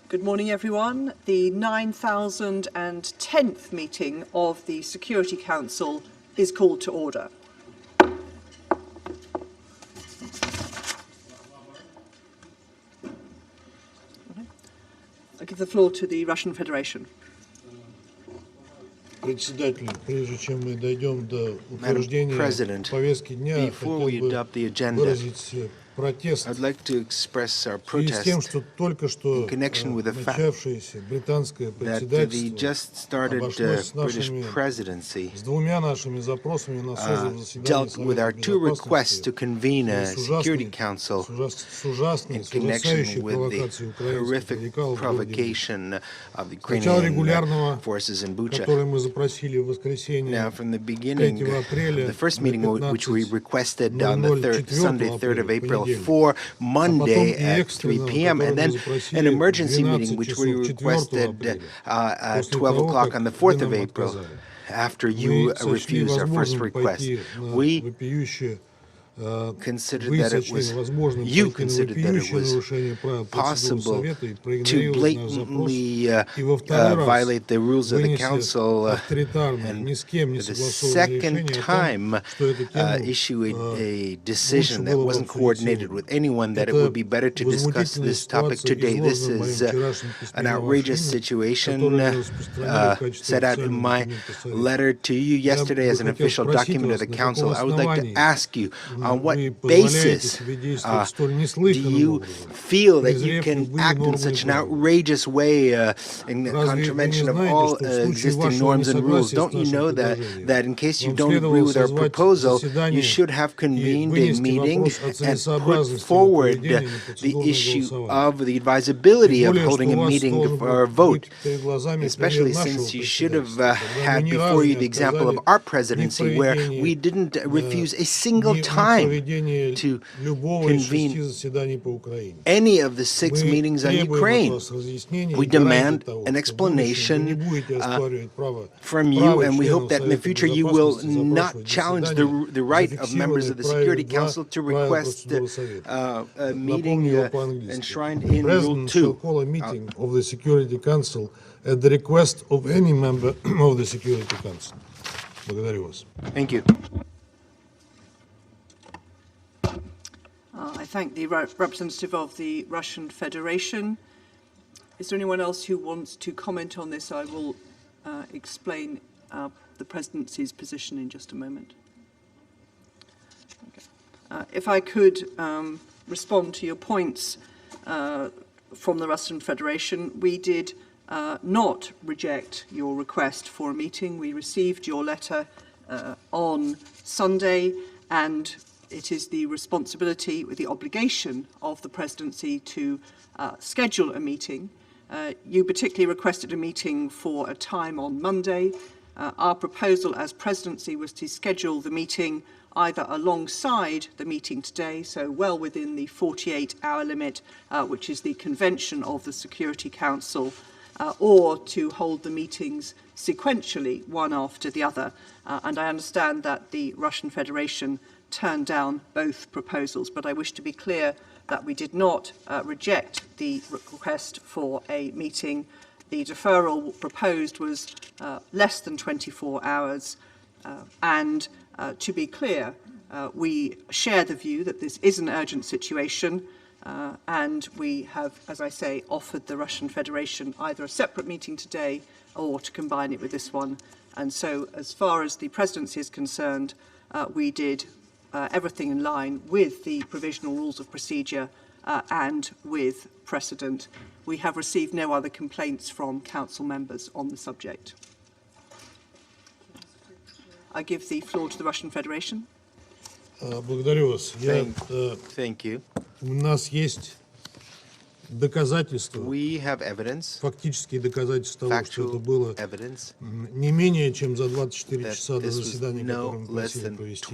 Good morning, everyone. The 9010th meeting of the Security Council is called to order. I give the floor to the Russian Federation. Председатель, прежде чем мы дойдем до утверждения повестки дня, хотел бы выразить протест в связи с тем, что только что начавшееся британское председательство обошлось с двумя нашими запросами на созыв заседания Совета Безопасности с ужасной, ужасающей провокацией украинских радикалов в городе Буча. Начало регулярного, который мы запросили в воскресенье 3 апреля the first meeting which we requested on the Sunday, 3rd of April, for Monday at 3 p.m., and then an emergency meeting which we requested at 12 o'clock on the 4th of April, after you refused our first request. We considered that it was possible to blatantly violate the rules of the Council, and the second time issue a decision that wasn't coordinated with anyone, that it would be better to discuss this topic today. This is an outrageous situation set out in my letter to you yesterday as an official document of the Council. I would like to ask you, on what basis do you feel that you can act in such an outrageous way in contravention of all existing norms and rules? Don't you know that in case you don't agree with our proposal, you should have convened a meeting and put forward the issue of the advisability of holding a meeting for a vote, especially since you should have had before you the example of our presidency, where we didn't refuse a single time to convene any of the 6 meetings on Ukraine. We demand an explanation from you, and we hope that in the future you will not challenge the right of members of the Security Council to request a meeting enshrined in Rule 2. Meeting of the Security Council at the request of any member of the Security Council. Благодарю вас. Thank you. I thank the representative of the Russian Federation. Is there anyone else who wants to comment on this? I will explain the presidency's position in just a moment. Okay. If I could respond to your points from the Russian Federation, we did not reject your request for a meeting. We received your letter on Sunday, and it is the responsibility, the obligation of the presidency to schedule a meeting. You particularly requested a meeting for a time on Monday. Our proposal as presidency was to schedule the meeting either alongside the meeting today, so well within the 48-hour limit, which is the convention of the Security Council, or to hold the meetings sequentially, one after the other. And I understand that the Russian Federation turned down both proposals, but I wish to be clear that we did not reject the request for a meeting. The deferral proposed was less than 24 hours, and to be clear, we share the view that this is an urgent situation, and we have, as I say, offered the Russian Federation either a separate meeting today or to combine it with this one. And so, as far as the presidency is concerned, we did everything in line with the provisional rules of procedure and with precedent. We have received no other complaints from council members on the subject. I give the floor to the Russian Federation. Благодарю вас. Thank you. У нас есть доказательства, we have evidence, фактические доказательства того, что это было не менее чем за 24 часа до заседания, которое мы просили провести.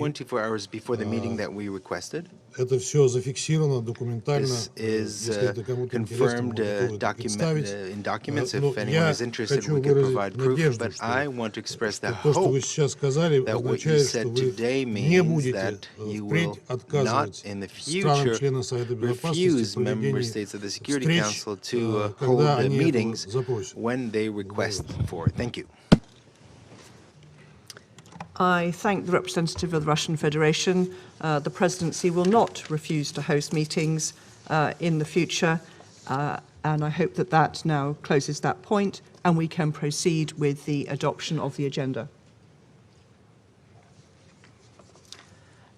Это все зафиксировано документально. This is confirmed in documents if anyone is interested we can provide proof, but I want to express the hope that what you said today means that you will not in the future refuse member states of the Security Council to hold the meetings when they request for it. Thank you. I thank the representative of the Russian Federation. The presidency will not refuse to host meetings in the future, and I hope that that now closes that point and we can proceed with the adoption of the agenda.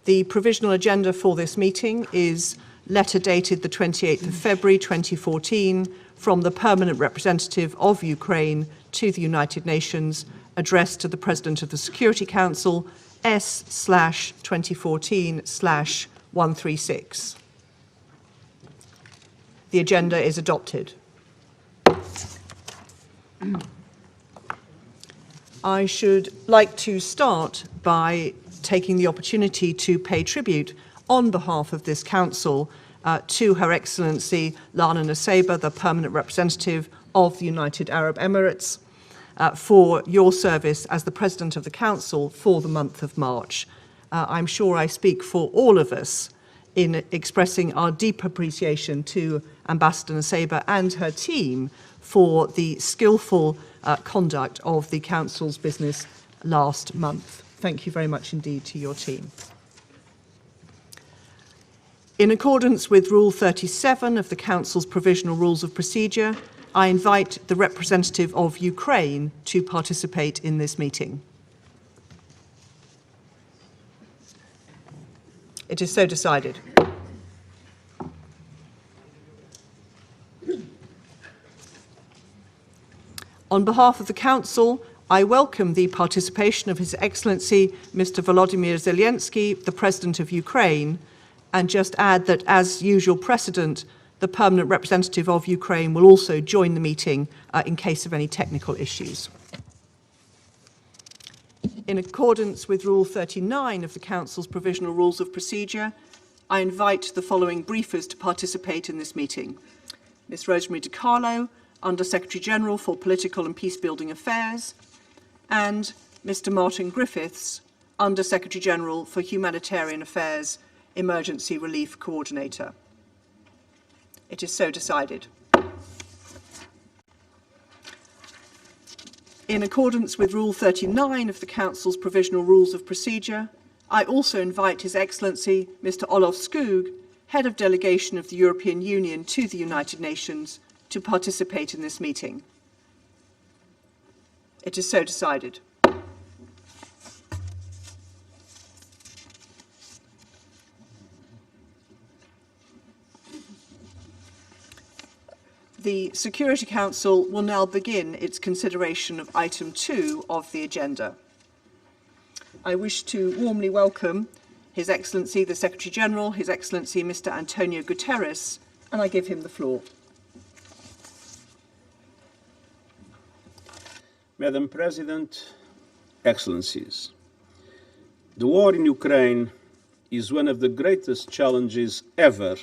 The provisional agenda for this meeting is letter dated the 28th of February 2014 from the Permanent Representative of Ukraine to the United Nations, addressed to the President of the Security Council, S/2014/136. The agenda is adopted. I should like to start by taking the opportunity to pay tribute on behalf of this Council to Her Excellency Lana Naseba, the Permanent Representative of the United Arab Emirates, for your service as the President of the Council for the month of March. I'm sure I speak for all of us in expressing our deep appreciation to Ambassador Naseba and her team for the skillful conduct of the Council's business last month. Thank you very much indeed to your team. In accordance with Rule 37 of the Council's Provisional Rules of Procedure, I invite the representative of Ukraine to participate in this meeting. It is so decided. On behalf of the Council, I welcome the participation of His Excellency Mr. Volodymyr Zelenskyy, the President of Ukraine, and just add that, as usual precedent, the Permanent Representative of Ukraine will also join the meeting in case of any technical issues. In accordance with Rule 39 of the Council's Provisional Rules of Procedure, I invite the following briefers to participate in this meeting. Ms. Rosemary DiCarlo, Under-Secretary-General for Political and Peacebuilding Affairs, and Mr. Martin Griffiths, Under-Secretary-General for Humanitarian Affairs, Emergency Relief Coordinator. It is so decided. In accordance with Rule 39 of the Council's Provisional Rules of Procedure, I also invite His Excellency Mr. Olof Skog, Head of Delegation of the European Union to the United Nations, to participate in this meeting. It is so decided. The Security Council will now begin its consideration of item 2 of the agenda. I wish to warmly welcome His Excellency the Secretary-General, His Excellency Mr. Antonio Guterres, and I give him the floor. Madam President, Excellencies, the war in Ukraine is one of the greatest challenges ever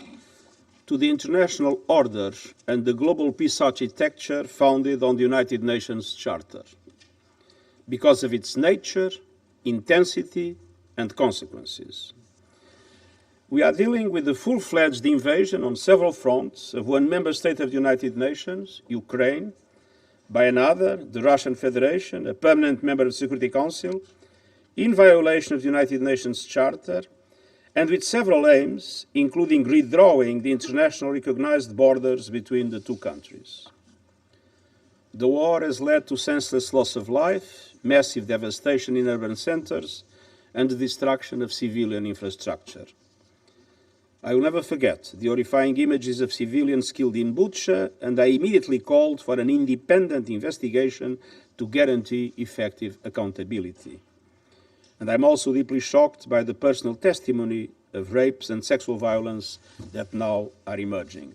to the international order and the global peace architecture founded on the United Nations Charter, because of its nature, intensity, and consequences. We are dealing with the full-fledged invasion on several fronts of one member state of the United Nations, Ukraine, by another, the Russian Federation, a permanent member of the Security Council, in violation of the United Nations Charter, and with several aims, including redrawing the internationally recognized borders between the two countries. The war has led to senseless loss of life, massive devastation in urban centers, and the destruction of civilian infrastructure. I will never forget the horrifying images of civilians killed in Bucha, and I immediately called for an independent investigation to guarantee effective accountability. And I'm also deeply shocked by the personal testimony of rapes and sexual violence that now are emerging.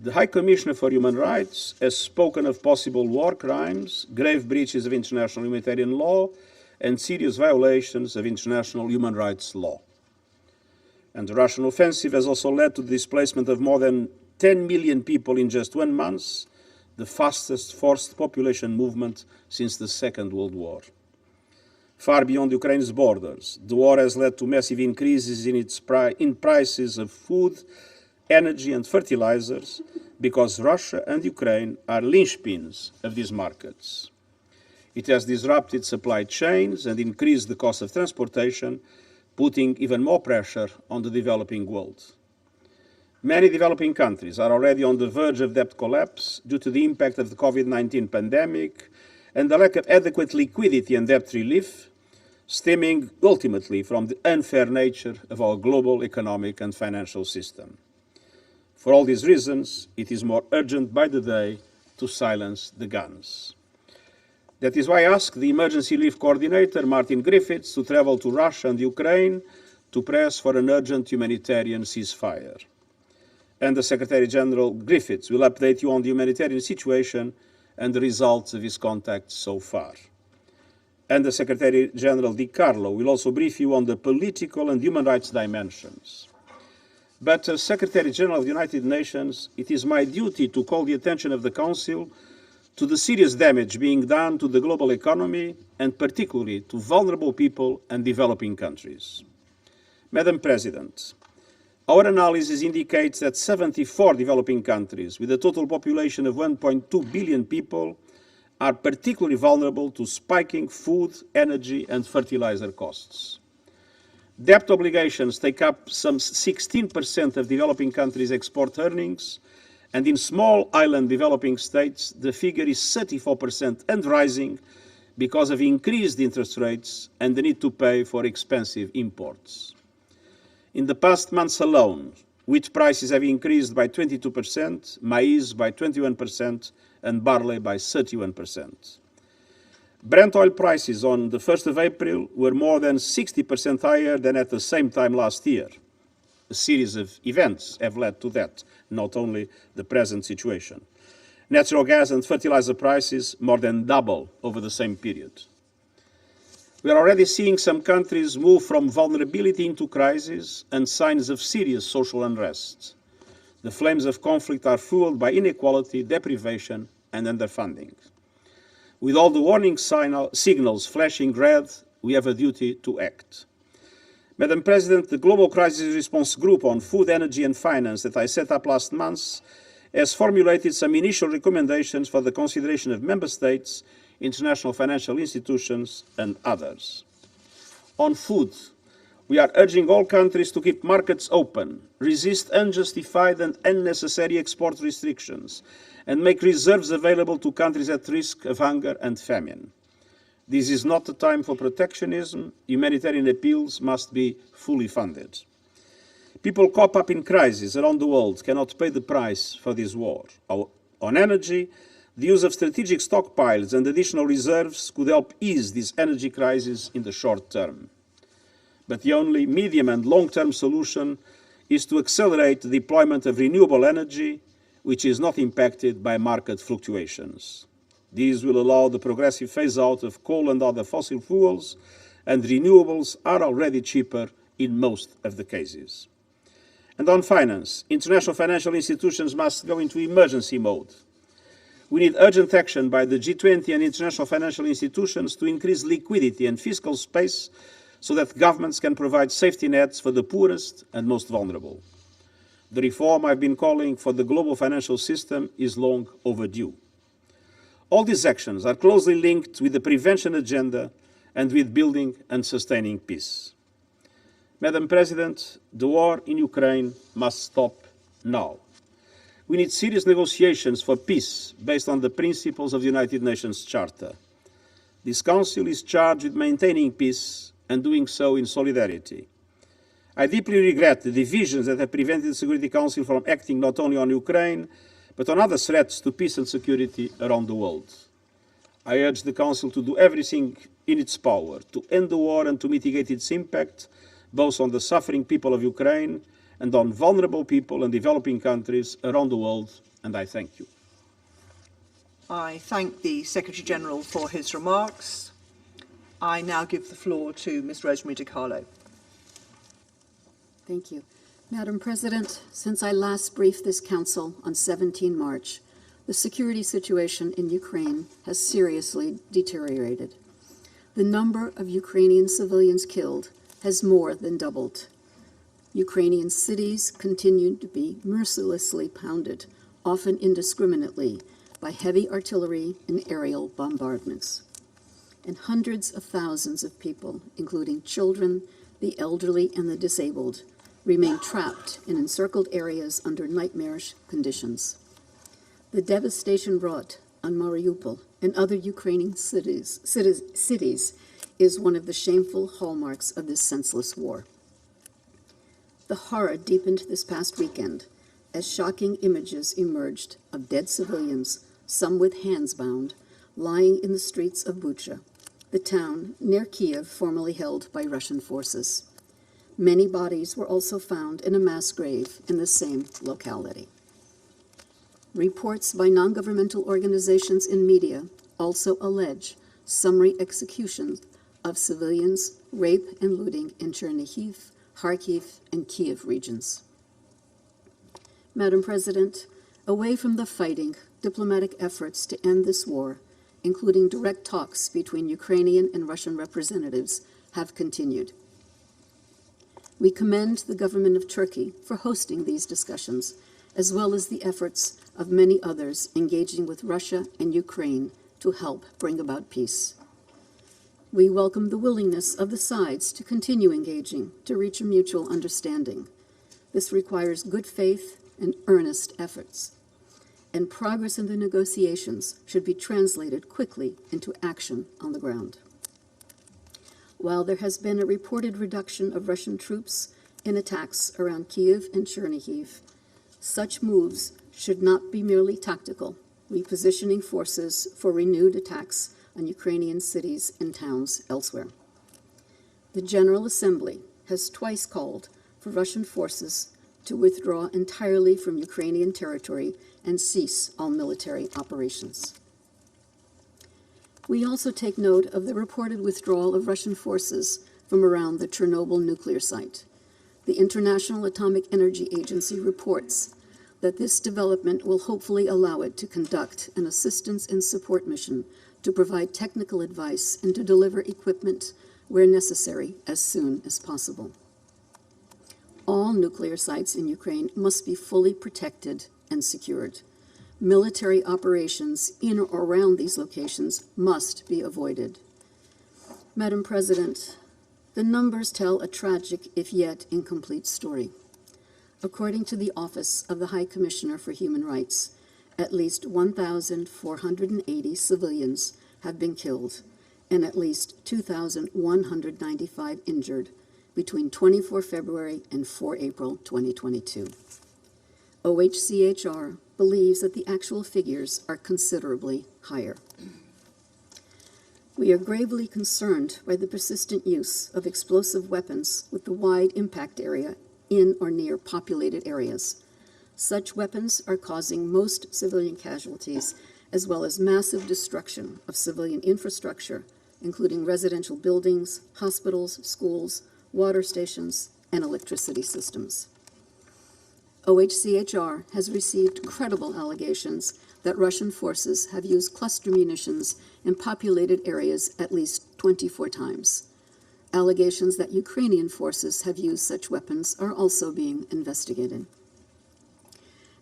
The High Commissioner for Human Rights has spoken of possible war crimes, grave breaches of international humanitarian law, and serious violations of international human rights law. And the Russian offensive has also led to the displacement of more than 10 million people in just 1 month, the fastest forced population movement since the Second World War. Far beyond Ukraine's borders, the war has led to massive increases in prices of food, energy and fertilizers, because Russia and Ukraine are linchpins of these markets. It has disrupted supply chains and increased the cost of transportation, putting even more pressure on the developing world. Many developing countries are already on the verge of debt collapse due to the impact of the COVID-19 pandemic and the lack of adequate liquidity and debt relief, stemming ultimately from the unfair nature of our global economic and financial system. For all these reasons, it is more urgent by the day to silence the guns. That is why I asked the Emergency Relief Coordinator, Martin Griffiths, to travel to Russia and Ukraine to press for an urgent humanitarian ceasefire. And the Secretary-General Griffiths will update you on the humanitarian situation and the results of his contacts so far. And the Secretary-General Di Carlo will also brief you on the political and human rights dimensions. But as Secretary-General of the United Nations, it is my duty to call the attention of the Council to the serious damage being done to the global economy and particularly to vulnerable people and developing countries. Madam President, our analysis indicates that 74 developing countries with a total population of 1.2 billion people are particularly vulnerable to spiking food, energy and fertilizer costs. Debt obligations take up some 16% of developing countries' export earnings, and in small island developing states, the figure is 34% and rising because of increased interest rates and the need to pay for expensive imports. In the past months alone, wheat prices have increased by 22%, maize by 21%, and barley by 31%. Brent oil prices on the 1st of April were more than 60% higher than at the same time last year. A series of events have led to that, not only the present situation. Natural gas and fertilizer prices more than double over the same period. We are already seeing some countries move from vulnerability into crisis and signs of serious social unrest. The flames of conflict are fueled by inequality, deprivation, and underfunding. With all the warning signals flashing red, we have a duty to act. Madam President, the Global Crisis Response Group on Food, Energy and Finance that I set up last month has formulated some initial recommendations for the consideration of Member States, international financial institutions and others. On food, we are urging all countries to keep markets open, resist unjustified and unnecessary export restrictions, and make reserves available to countries at risk of hunger and famine. This is not the time for protectionism. Humanitarian appeals must be fully funded. People caught up in crisis around the world cannot pay the price for this war. On energy, the use of strategic stockpiles and additional reserves could help ease this energy crisis in the short term. But the only medium and long-term solution is to accelerate the deployment of renewable energy, which is not impacted by market fluctuations. These will allow the progressive phase-out of coal and other fossil fuels, and renewables are already cheaper in most of the cases. And on finance, international financial institutions must go into emergency mode. We need urgent action by the G20 and international financial institutions to increase liquidity and fiscal space so that governments can provide safety nets for the poorest and most vulnerable. The reform I've been calling for the global financial system is long overdue. All these actions are closely linked with the prevention agenda and with building and sustaining peace. Madam President, the war in Ukraine must stop now. We need serious negotiations for peace based on the principles of the United Nations Charter. This Council is charged with maintaining peace and doing so in solidarity. I deeply regret the divisions that have prevented the Security Council from acting not only on Ukraine, but on other threats to peace and security around the world. I urge the Council to do everything in its power to end the war and to mitigate its impact, both on the suffering people of Ukraine and on vulnerable people and developing countries around the world, and I thank you. I thank the Secretary-General for his remarks. I now give the floor to Ms. Rosemary Di Carlo. Thank you. Madam President, since I last briefed this Council on 17 March, the security situation in Ukraine has seriously deteriorated. The number of Ukrainian civilians killed has more than doubled. Ukrainian cities continue to be mercilessly pounded, often indiscriminately, by heavy artillery and aerial bombardments. And hundreds of thousands of people, including children, the elderly, and the disabled, remain trapped in encircled areas under nightmarish conditions. The devastation wrought on Mariupol and other Ukrainian cities is one of the shameful hallmarks of this senseless war. The horror deepened this past weekend as shocking images emerged of dead civilians, some with hands bound, lying in the streets of Bucha, the town near Kyiv formerly held by Russian forces. Many bodies were also found in a mass grave in the same locality. Reports by non-governmental organizations and media also allege summary executions of civilians, rape and looting in Chernihiv, Kharkiv, and Kyiv regions. Madam President, away from the fighting, diplomatic efforts to end this war, including direct talks between Ukrainian and Russian representatives, have continued. We commend the government of Turkey for hosting these discussions, as well as the efforts of many others engaging with Russia and Ukraine to help bring about peace. We welcome the willingness of the sides to continue engaging to reach a mutual understanding. This requires good faith and earnest efforts, and progress in the negotiations should be translated quickly into action on the ground. While there has been a reported reduction of Russian troops in attacks around Kyiv and Chernihiv, such moves should not be merely tactical, repositioning forces for renewed attacks on Ukrainian cities and towns elsewhere. The General Assembly has twice called for Russian forces to withdraw entirely from Ukrainian territory and cease all military operations. We also take note of the reported withdrawal of Russian forces from around the Chernobyl nuclear site. The International Atomic Energy Agency reports that this development will hopefully allow it to conduct an assistance and support mission to provide technical advice and to deliver equipment where necessary as soon as possible. All nuclear sites in Ukraine must be fully protected and secured. Military operations in or around these locations must be avoided. Madam President, the numbers tell a tragic, if yet incomplete, story. According to the Office of the High Commissioner for Human Rights, at least 1,480 civilians have been killed and at least 2,195 injured between 24 February and 4 April 2022. OHCHR believes that the actual figures are considerably higher. We are gravely concerned by the persistent use of explosive weapons with the wide impact area in or near populated areas. Such weapons are causing most civilian casualties, as well as massive destruction of civilian infrastructure, including residential buildings, hospitals, schools, water stations, and electricity systems. OHCHR has received credible allegations that Russian forces have used cluster munitions in populated areas at least 24 times. Allegations that Ukrainian forces have used such weapons are also being investigated.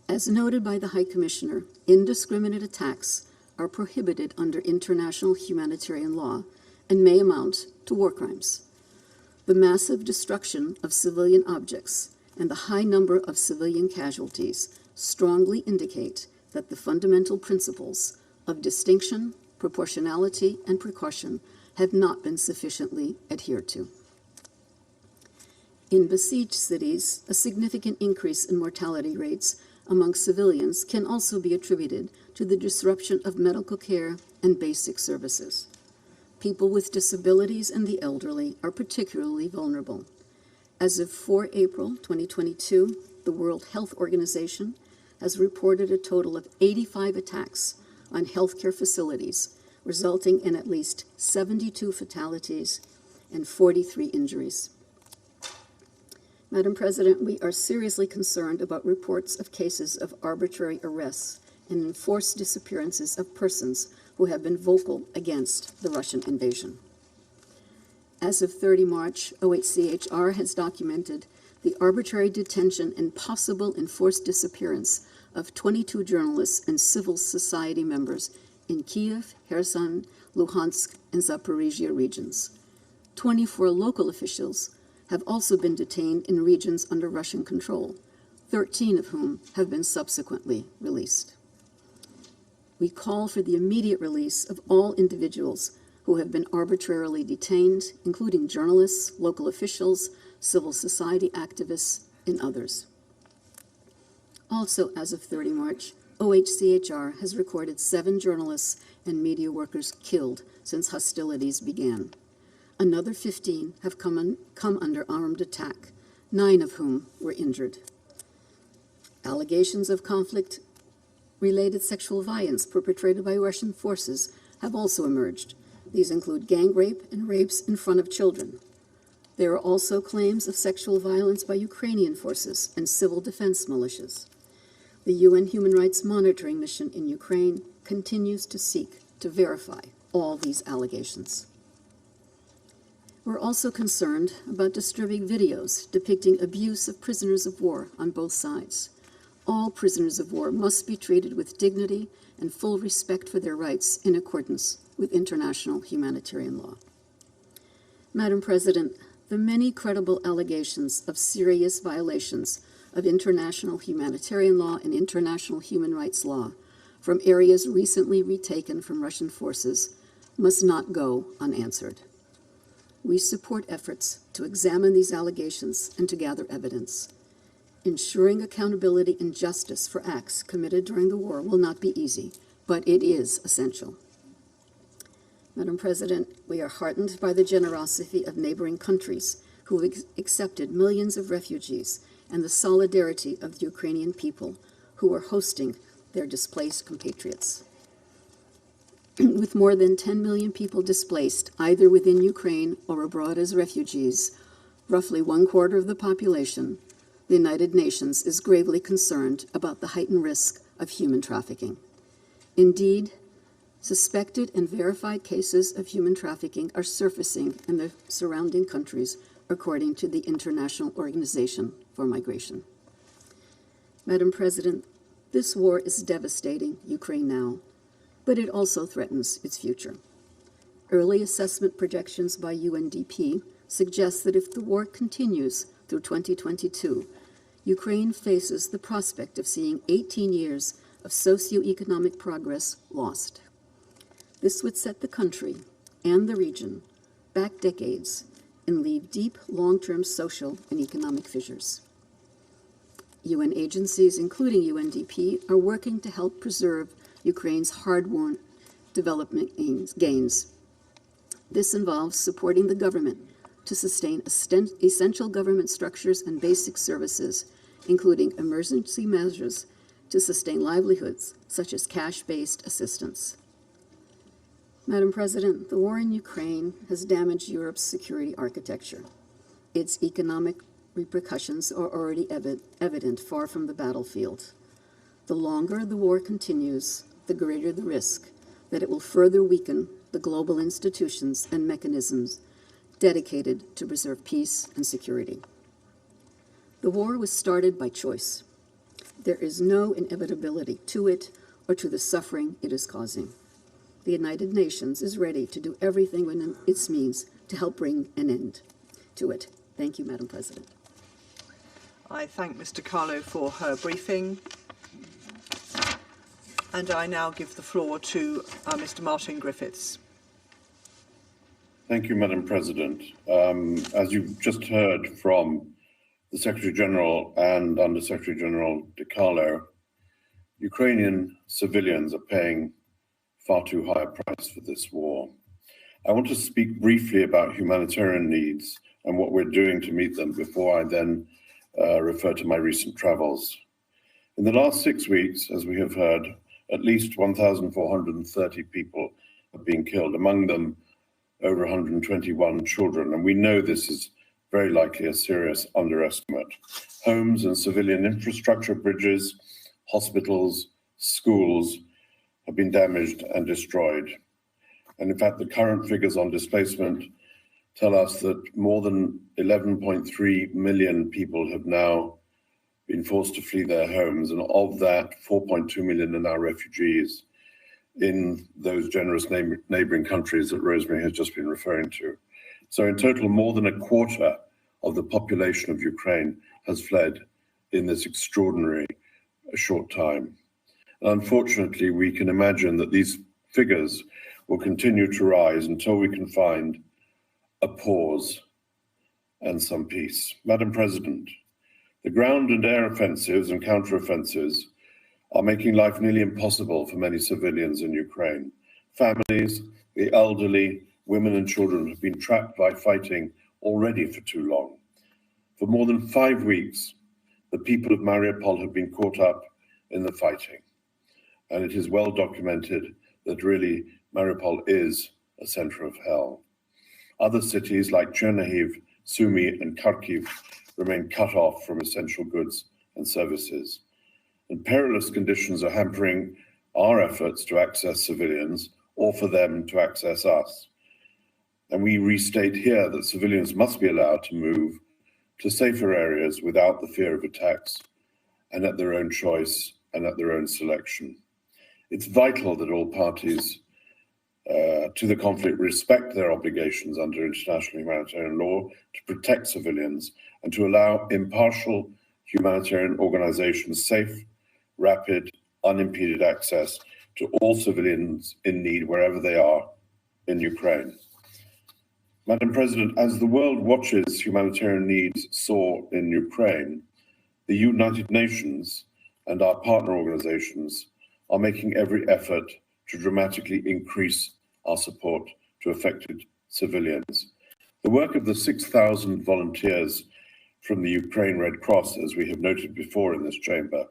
As noted by the High Commissioner, indiscriminate attacks are prohibited under international humanitarian law and may amount to war crimes. The massive destruction of civilian objects and the high number of civilian casualties strongly indicate that the fundamental principles of distinction, proportionality, and precaution have not been sufficiently adhered to. In besieged cities, a significant increase in mortality rates among civilians can also be attributed to the disruption of medical care and basic services. People with disabilities and the elderly are particularly vulnerable. As of 4 April 2022, the World Health Organization has reported a total of 85 attacks on healthcare facilities, resulting in at least 72 fatalities and 43 injuries. Madam President, we are seriously concerned about reports of cases of arbitrary arrests and enforced disappearances of persons who have been vocal against the Russian invasion. As of 30 March, OHCHR has documented the arbitrary detention and possible enforced disappearance of 22 journalists and civil society members in Kyiv, Kherson, Luhansk, and Zaporizhia regions. 24 local officials have also been detained in regions under Russian control, 13 of whom have been subsequently released. We call for the immediate release of all individuals who have been arbitrarily detained, including journalists, local officials, civil society activists, and others. Also, as of 30 March, OHCHR has recorded 7 journalists and media workers killed since hostilities began. Another 15 have come under armed attack, 9 of whom were injured. Allegations of conflict-related sexual violence perpetrated by Russian forces have also emerged. These include gang rape and rapes in front of children. There are also claims of sexual violence by Ukrainian forces and civil defense militias. The UN Human Rights Monitoring Mission in Ukraine continues to seek to verify all these allegations. We're also concerned about disturbing videos depicting abuse of prisoners of war on both sides. All prisoners of war must be treated with dignity and full respect for their rights in accordance with international humanitarian law. Madam President, the many credible allegations of serious violations of international humanitarian law and international human rights law from areas recently retaken from Russian forces must not go unanswered. We support efforts to examine these allegations and to gather evidence. Ensuring accountability and justice for acts committed during the war will not be easy, but it is essential. Madam President, we are heartened by the generosity of neighboring countries who have accepted millions of refugees and the solidarity of the Ukrainian people who are hosting their displaced compatriots. With more than 10 million people displaced, either within Ukraine or abroad as refugees, roughly 1/4 of the population, the United Nations is gravely concerned about the heightened risk of human trafficking. Indeed, suspected and verified cases of human trafficking are surfacing in the surrounding countries, according to the International Organization for Migration. Madam President, this war is devastating Ukraine now, but it also threatens its future. Early assessment projections by UNDP suggest that if the war continues through 2022, Ukraine faces the prospect of seeing 18 years of socioeconomic progress lost. This would set the country and the region back decades and leave deep long-term social and economic fissures. UN agencies, including UNDP, are working to help preserve Ukraine's hard-won development gains. This involves supporting the government to sustain essential government structures and basic services, including emergency measures to sustain livelihoods, such as cash-based assistance. Madam President, the war in Ukraine has damaged Europe's security architecture. Its economic repercussions are already evident far from the battlefield. The longer the war continues, the greater the risk that it will further weaken the global institutions and mechanisms dedicated to preserve peace and security. The war was started by choice. There is no inevitability to it or to the suffering it is causing. The United Nations is ready to do everything within its means to help bring an end to it. Thank you, Madam President. I thank Mr. Carlo for her briefing. And I now give the floor to Mr. Martin Griffiths. Thank you, Madam President. As you've just heard from the Secretary-General and Under-Secretary-General De Carlo, Ukrainian civilians are paying far too high a price for this war. I want to speak briefly about humanitarian needs and what we're doing to meet them before I then refer to my recent travels. In the last 6 weeks, as we have heard, at least 1,430 people have been killed, among them over 121 children. And we know this is very likely a serious underestimate. Homes and civilian infrastructure, bridges, hospitals, schools have been damaged and destroyed. And in fact, the current figures on displacement tell us that more than 11.3 million people have now been forced to flee their homes, and of that, 4.2 million are now refugees in those generous neighboring countries that Rosemary has just been referring to. So in total, more than a quarter of the population of Ukraine has fled in this extraordinary short time. And unfortunately, we can imagine that these figures will continue to rise until we can find a pause and some peace. Madam President, the ground and air offensives and counteroffensives are making life nearly impossible for many civilians in Ukraine. Families, the elderly, women and children have been trapped by fighting already for too long. For more than 5 weeks, the people of Mariupol have been caught up in the fighting. And it is well documented that really Mariupol is a center of hell. Other cities like Chernihiv, Sumy, and Kharkiv remain cut off from essential goods and services. And perilous conditions are hampering our efforts to access civilians or for them to access us. And we restate here that civilians must be allowed to move to safer areas without the fear of attacks and at their own choice and at their own selection. It's vital that all parties to the conflict respect their obligations under international humanitarian law to protect civilians and to allow impartial humanitarian organizations safe, rapid, unimpeded access to all civilians in need wherever they are in Ukraine. Madam President, as the world watches humanitarian needs soar in Ukraine, the United Nations and our partner organizations are making every effort to dramatically increase our support to affected civilians. The work of the 6,000 volunteers from the Ukraine Red Cross, as we have noted before in this chamber,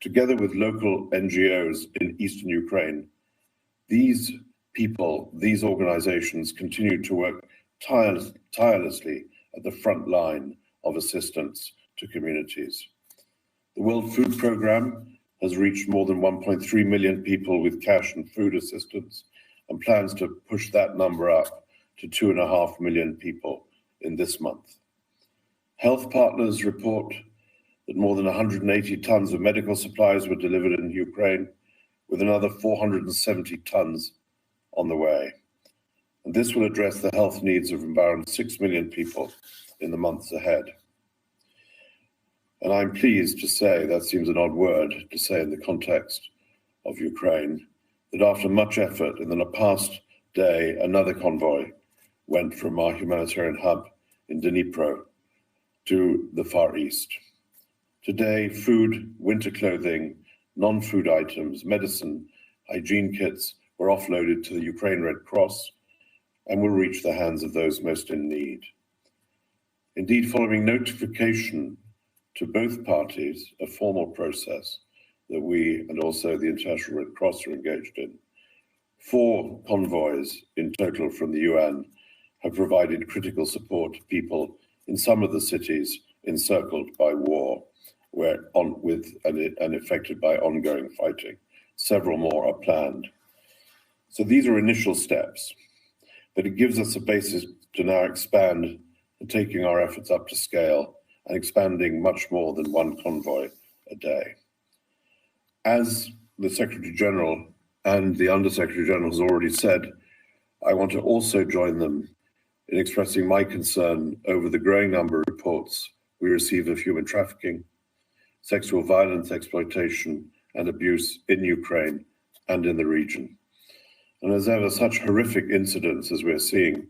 together with local NGOs in eastern Ukraine, these people, these organizations continue to work tirelessly at the front line of assistance to communities. The World Food Programme has reached more than 1.3 million people with cash and food assistance and plans to push that number up to 2.5 million people in this month. Health partners report that more than 180 tons of medical supplies were delivered in Ukraine, with another 470 tons on the way. And this will address the health needs of around 6 million people in the months ahead. And I'm pleased to say, that seems an odd word to say in the context of Ukraine, that after much effort in the past day, another convoy went from our humanitarian hub in Dnipro to the Far East. Today, food, winter clothing, non-food items, medicine, hygiene kits were offloaded to the Ukraine Red Cross and will reach the hands of those most in need. Indeed, following notification to both parties, a formal process that we and also the International Red Cross are engaged in, 4 convoys in total from the UN have provided critical support to people in some of the cities encircled by war and affected by ongoing fighting. Several more are planned. So these are initial steps, but it gives us a basis to now expand and taking our efforts up to scale and expanding much more than 1 convoy a day. As the Secretary General and the Under-Secretary General has already said, I want to also join them in expressing my concern over the growing number of reports we receive of human trafficking, sexual violence, exploitation, and abuse in Ukraine and in the region. And as ever, such horrific incidents as we're seeing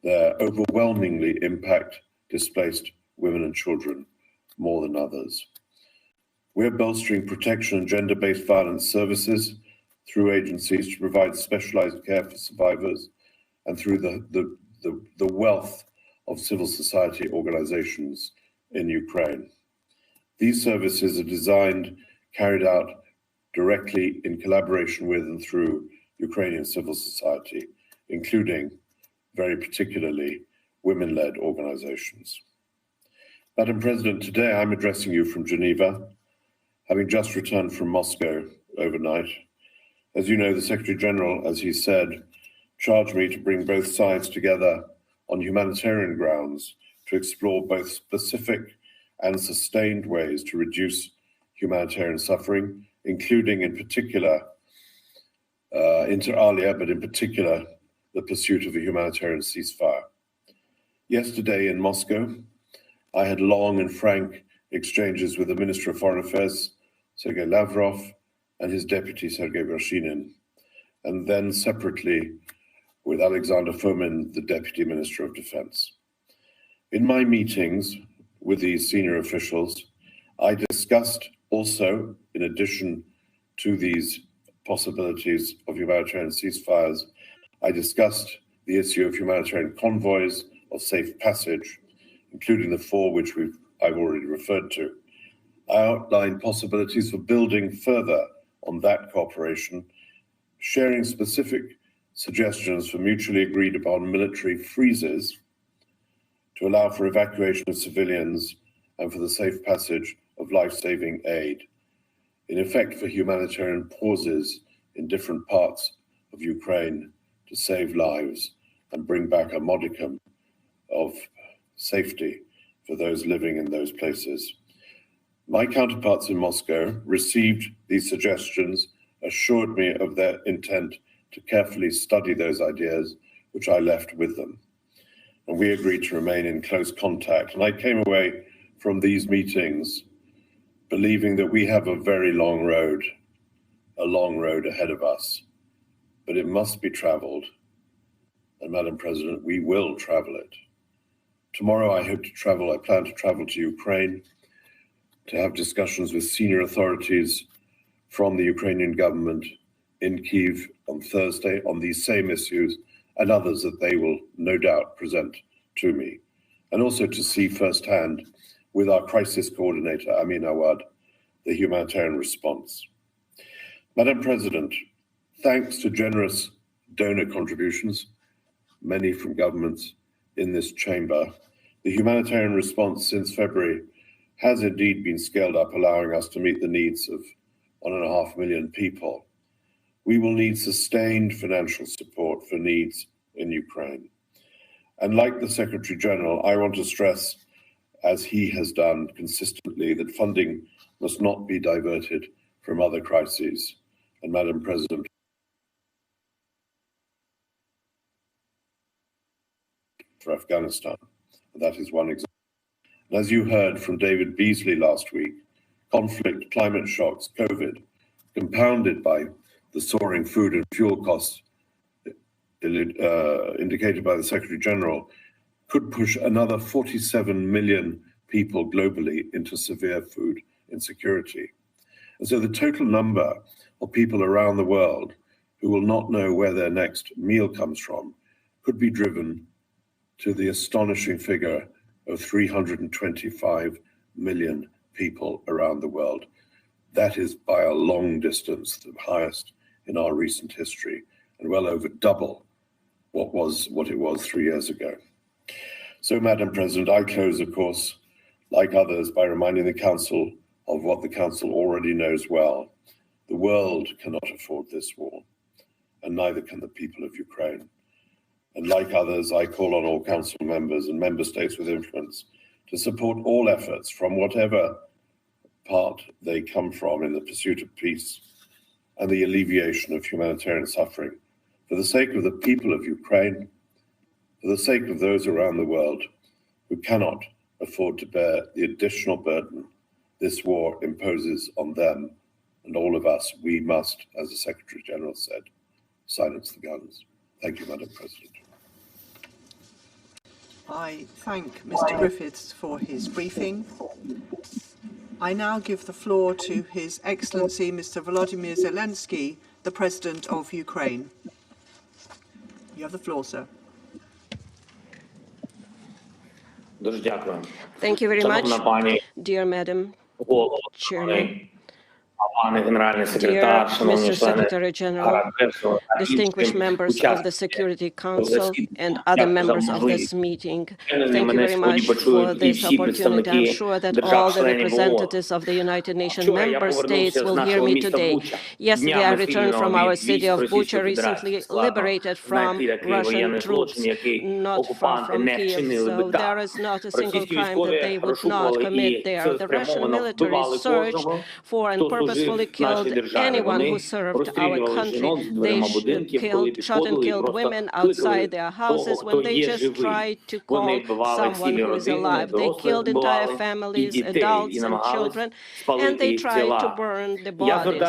there overwhelmingly impact displaced women and children more than others. We're bolstering protection and gender-based violence services through agencies to provide specialized care for survivors and through the wealth of civil society organizations in Ukraine. These services are carried out directly in collaboration with and through Ukrainian civil society, including, very particularly, women-led organizations. Madam President, today I'm addressing you from Geneva, having just returned from Moscow overnight. As you know, the Secretary General, as he said, charged me to bring both sides together on humanitarian grounds to explore both specific and sustained ways to reduce humanitarian suffering, including in particular, inter alia, but in particular, the pursuit of a humanitarian ceasefire. Yesterday in Moscow, I had long and frank exchanges with the Minister of Foreign Affairs, Sergei Lavrov, and his deputy, Sergei Vershinin, and then separately with Alexander Fomin, the Deputy Minister of Defense. In my meetings with these senior officials, I discussed also, in addition to these possibilities of humanitarian ceasefires, I discussed the issue of humanitarian convoys of safe passage, including the 4 which I've already referred to. I outlined possibilities for building further on that cooperation, sharing specific suggestions for mutually agreed upon military freezes to allow for evacuation of civilians and for the safe passage of life-saving aid, in effect for humanitarian pauses in different parts of Ukraine to save lives and bring back a modicum of safety for those living in those places. My counterparts in Moscow received these suggestions, assured me of their intent to carefully study those ideas, which I left with them. And we agreed to remain in close contact. And I came away from these meetings believing that we have a very long road ahead of us, but it must be traveled. And Madam President, we will travel it. Tomorrow I plan to travel to Ukraine to have discussions with senior authorities from the Ukrainian government in Kyiv on Thursday on these same issues and others that they will no doubt present to me, and also to see firsthand with our crisis coordinator, Amin Awad, the humanitarian response. Madam President, thanks to generous donor contributions, many from governments in this chamber, the humanitarian response since February has indeed been scaled up, allowing us to meet the needs of 1.5 million people. We will need sustained financial support for needs in Ukraine. And like the Secretary General, I want to stress, as he has done consistently, that funding must not be diverted from other crises. And Madam President, for Afghanistan, that is one example. And as you heard from David Beasley last week, conflict, climate shocks, COVID, compounded by the soaring food and fuel costs indicated by the Secretary General, could push another 47 million people globally into severe food insecurity. And so the total number of people around the world who will not know where their next meal comes from could be driven to the astonishing figure of 325 million people around the world. That is by a long distance the highest in our recent history, and well over double what it was 3 years ago. So, Madam President, I close, of course, like others, by reminding the Council of what the Council already knows well. The world cannot afford this war, and neither can the people of Ukraine. And like others, I call on all Council members and member states with influence to support all efforts from whatever part they come from in the pursuit of peace and the alleviation of humanitarian suffering, for the sake of the people of Ukraine, for the sake of those around the world who cannot afford to bear the additional burden this war imposes on them and all of us. We must, as the Secretary General said, silence the guns. Thank you, Madam President. I thank Mr. Griffiths for his briefing. I now give the floor to His Excellency Mr. Volodymyr Zelenskyy, the President of Ukraine. You have the floor, sir. Thank you very much, dear Madam Chairman, Dear Mr. Secretary General, distinguished members of the Security Council and other members of this meeting, thank you very much for this opportunity. I'm sure that all the representatives of the United Nations member states will hear me today. Yesterday, I returned from our city of Bucha, recently liberated from Russian troops, not far from Kyiv. So there is not a single crime that they would not commit there. The Russian military searched for and purposefully killed anyone who served our country. They shot and killed women outside their houses when they just tried to call someone who is alive. They killed entire families, adults and children, and they tried to burn the bodies.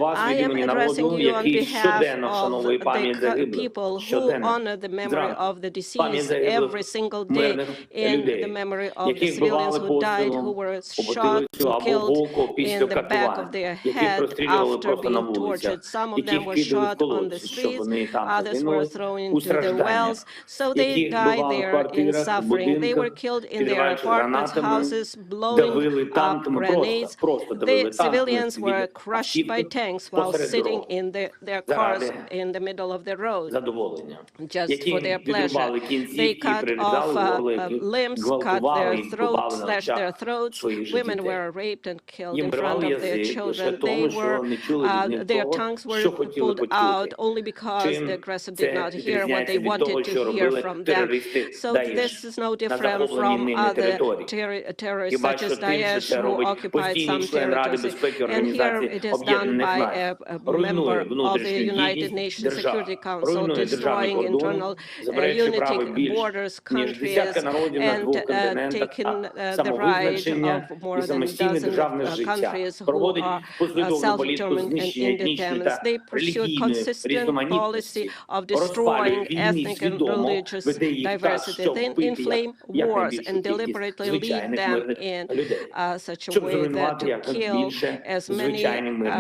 I am addressing you on behalf of the people who honor the memory of the deceased every single day, in the memory of the civilians who died, who were shot and killed in the back of their head after being tortured. Some of them were shot on the streets, others were thrown into the wells, so they died there in suffering. They were killed in their apartments, houses, blowing up grenades. The civilians were crushed by tanks while sitting in their cars in the middle of the road, just for their pleasure. They cut off limbs, cut their throats, slashed their throats. Women were raped and killed in front of their children. Their tongues were pulled out only because the aggressor did not hear what they wanted to hear from them. So this is no different from other terrorists such as Daesh, who occupied some territories. And here it is done by a member of the United Nations Security Council, destroying internal unity, borders, countries, and taking the right of more than a dozen countries who are self-determined and independent. They pursue a consistent policy of destroying ethnic and religious diversity. They inflame wars and deliberately lead them in such a way that to kill as many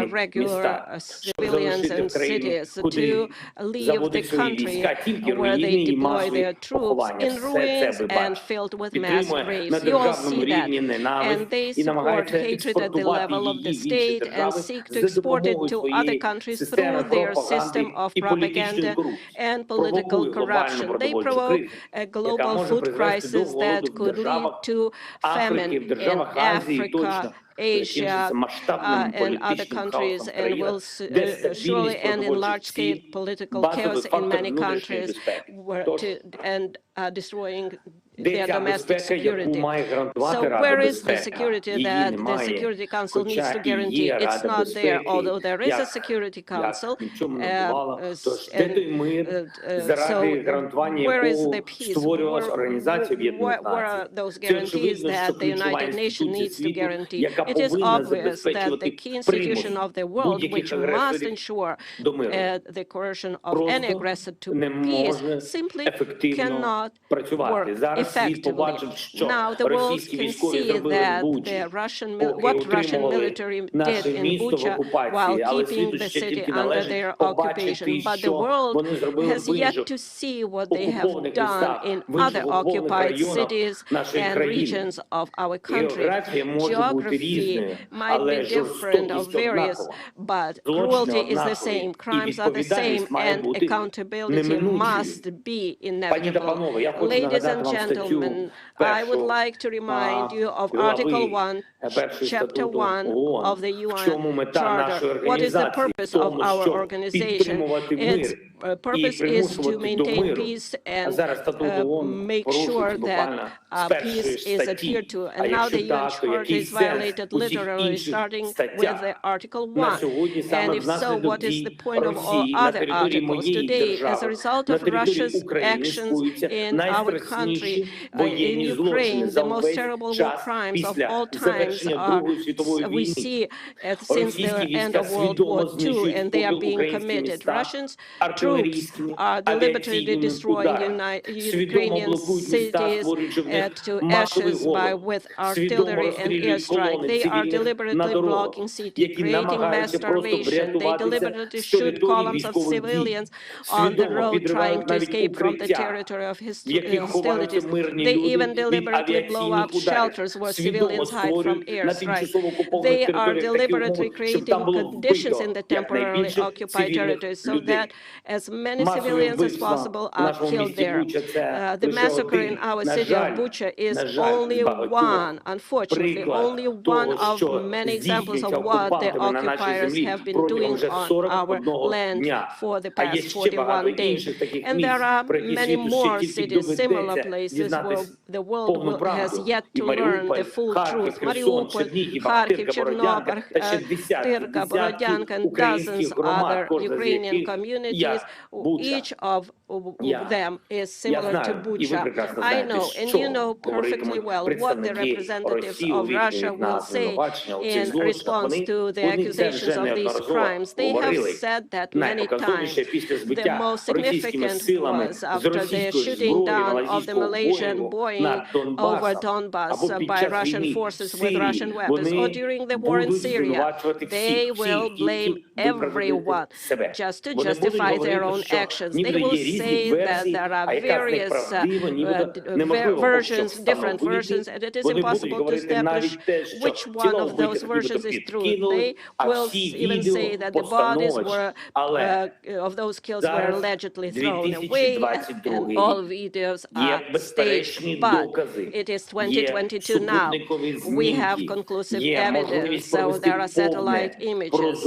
regular civilians and cities, to leave the country where they deploy their troops in ruins and filled with mass graves. You all see that. And they support hatred at the level of the state and seek to export it to other countries through their system of propaganda and political corruption. They provoke a global food crisis that could lead to famine in Africa, Asia, and other countries, and will surely end in large-scale political chaos in many countries, and destroying their domestic security. So where is the security that the Security Council needs to guarantee? It's not there, although there is a Security Council. So where is the peace? Where are those guarantees that the United Nations needs to guarantee? It is obvious that the key institution of the world, which must ensure the coercion of any aggressor to peace, simply cannot work effectively. Now the world can see that what Russian military did in Bucha while keeping the city under their occupation. But the world has yet to see what they have done in other occupied cities and regions of our country. Geography might be different or various, but cruelty is the same, crimes are the same, and accountability must be inevitable. Ladies and gentlemen, I would like to remind you of Article 1, Chapter 1 of the UN Charter. What is the purpose of our organization? Its purpose is to maintain peace and make sure that peace is adhered to. And now the UN Charter is violated literally, starting with the Article 1. And if so, what is the point of all other articles? Today, as a result of Russia's actions in our country, in Ukraine, the most terrible war crimes of all times we see since the end of World War II, and they are being committed. Russians troops are deliberately destroying Ukrainian cities to ashes with artillery and airstrike. They are deliberately blocking cities, creating mass starvation. They deliberately shoot columns of civilians on the road trying to escape from the territory of hostilities. They even deliberately blow up shelters where civilians hide from airstrike. They are deliberately creating conditions in the temporarily occupied territories so that as many civilians as possible are killed there. The massacre in our city of Bucha is only one, unfortunately, only one of many examples of what the occupiers have been doing on our land for the past 41 days. And there are many more cities, similar places where the world has yet to learn the full truth. Mariupol, Kharkiv, Chernobyl, Tyrka, Borodyanka, and dozens other Ukrainian communities, each of them is similar to Bucha. I know, and you know perfectly well what the representatives of Russia will say in response to the accusations of these crimes. They have said that many times. The most significant was after the shooting down of the Malaysian Boeing over Donbass by Russian forces with Russian weapons, or during the war in Syria. They will blame everyone just to justify their own actions. They will say that there are various versions, different versions, and it is impossible to establish which one of those versions is true. They will even say that the bodies were of those kills were allegedly thrown away, and all videos are staged. But it is 2022 now. We have conclusive evidence, so there are satellite images.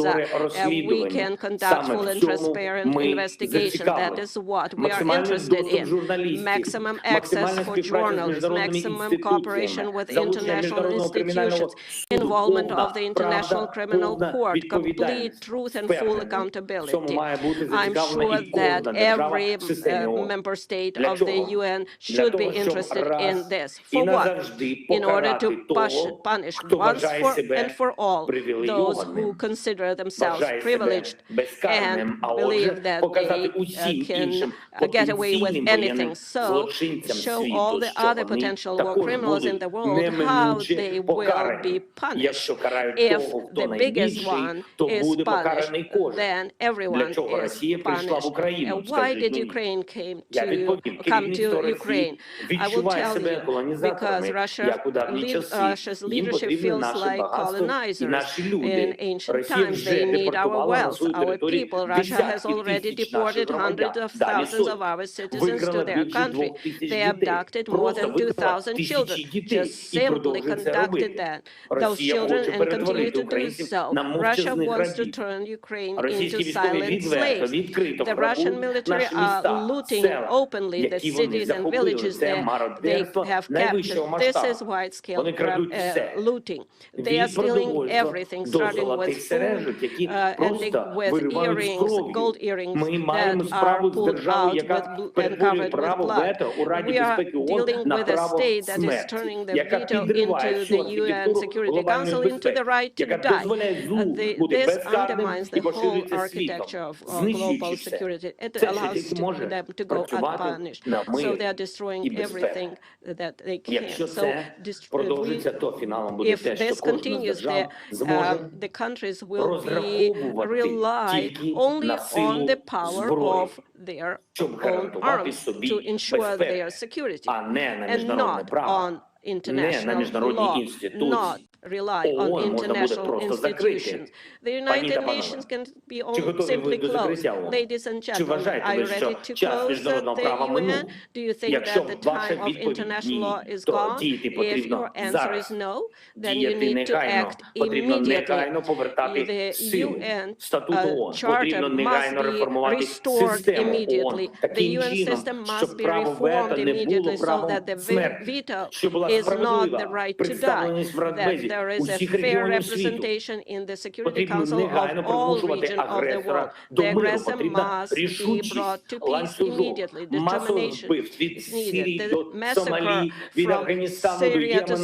We can conduct full and transparent investigation. That is what we are interested in. Maximum access for journalists, maximum cooperation with international institutions, involvement of the International Criminal Court, complete truth and full accountability. I'm sure that every member state of the UN should be interested in this. For what? In order to punish once and for all those who consider themselves privileged and believe that they can get away with anything. So show all the other potential war criminals in the world how they will be punished. If the biggest one is punished, then everyone is punished. Why did Ukraine come to Ukraine? I will tell you, because Russia's leadership feels like colonizers. In ancient times, they need our wealth, our people. Russia has already deported hundreds of thousands of our citizens to their country. They abducted more than 2,000 children, just simply conducted those children and continue to do so. Russia wants to turn Ukraine into silent slaves. The Russian military are looting openly the cities and villages they have captured. This is wide-scale looting. They are stealing everything, starting with food, ending with earrings, gold earrings that are pulled out and covered with blood. We are dealing with a state that is turning the veto into the UN Security Council into the right to die. This undermines the whole architecture of global security. It allows them to go unpunished. So they are destroying everything that they can. So if this continues, the countries will rely only on the power of their own arms to ensure their security, and not on international law, not rely on international institutions. The United Nations can be simply closed. Ladies and gentlemen, are you ready to close the UN? Do you think that the time of international law is gone? If your answer is no, then you need to act immediately. The UN Charter must be restored immediately. The UN system must be reformed immediately so that the veto is not the right to die, that there is a fair representation in the Security Council of all regions of the world. The aggressor must be brought to peace immediately. Determination is needed. The massacre from Syria to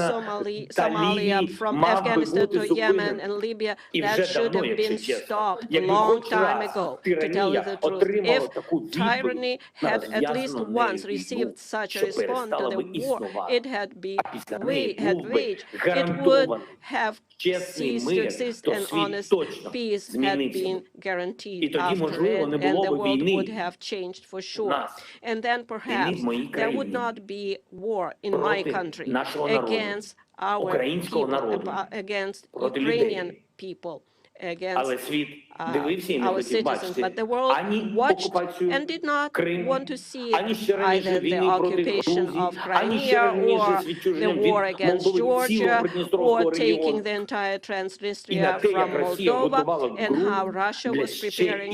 Somalia, from Afghanistan to Yemen and Libya, that should have been stopped a long time ago, to tell you the truth. If tyranny had at least once received such a response to the war it had waged, it would have ceased to exist, and honest peace had been guaranteed after it, and the world would have changed for sure. And then perhaps there would not be war in my country against our people, against Ukrainian people, against our citizens, but the world watched and did not want to see either the occupation of Crimea or the war against Georgia or taking the entire Transnistria from Moldova, and how Russia was preparing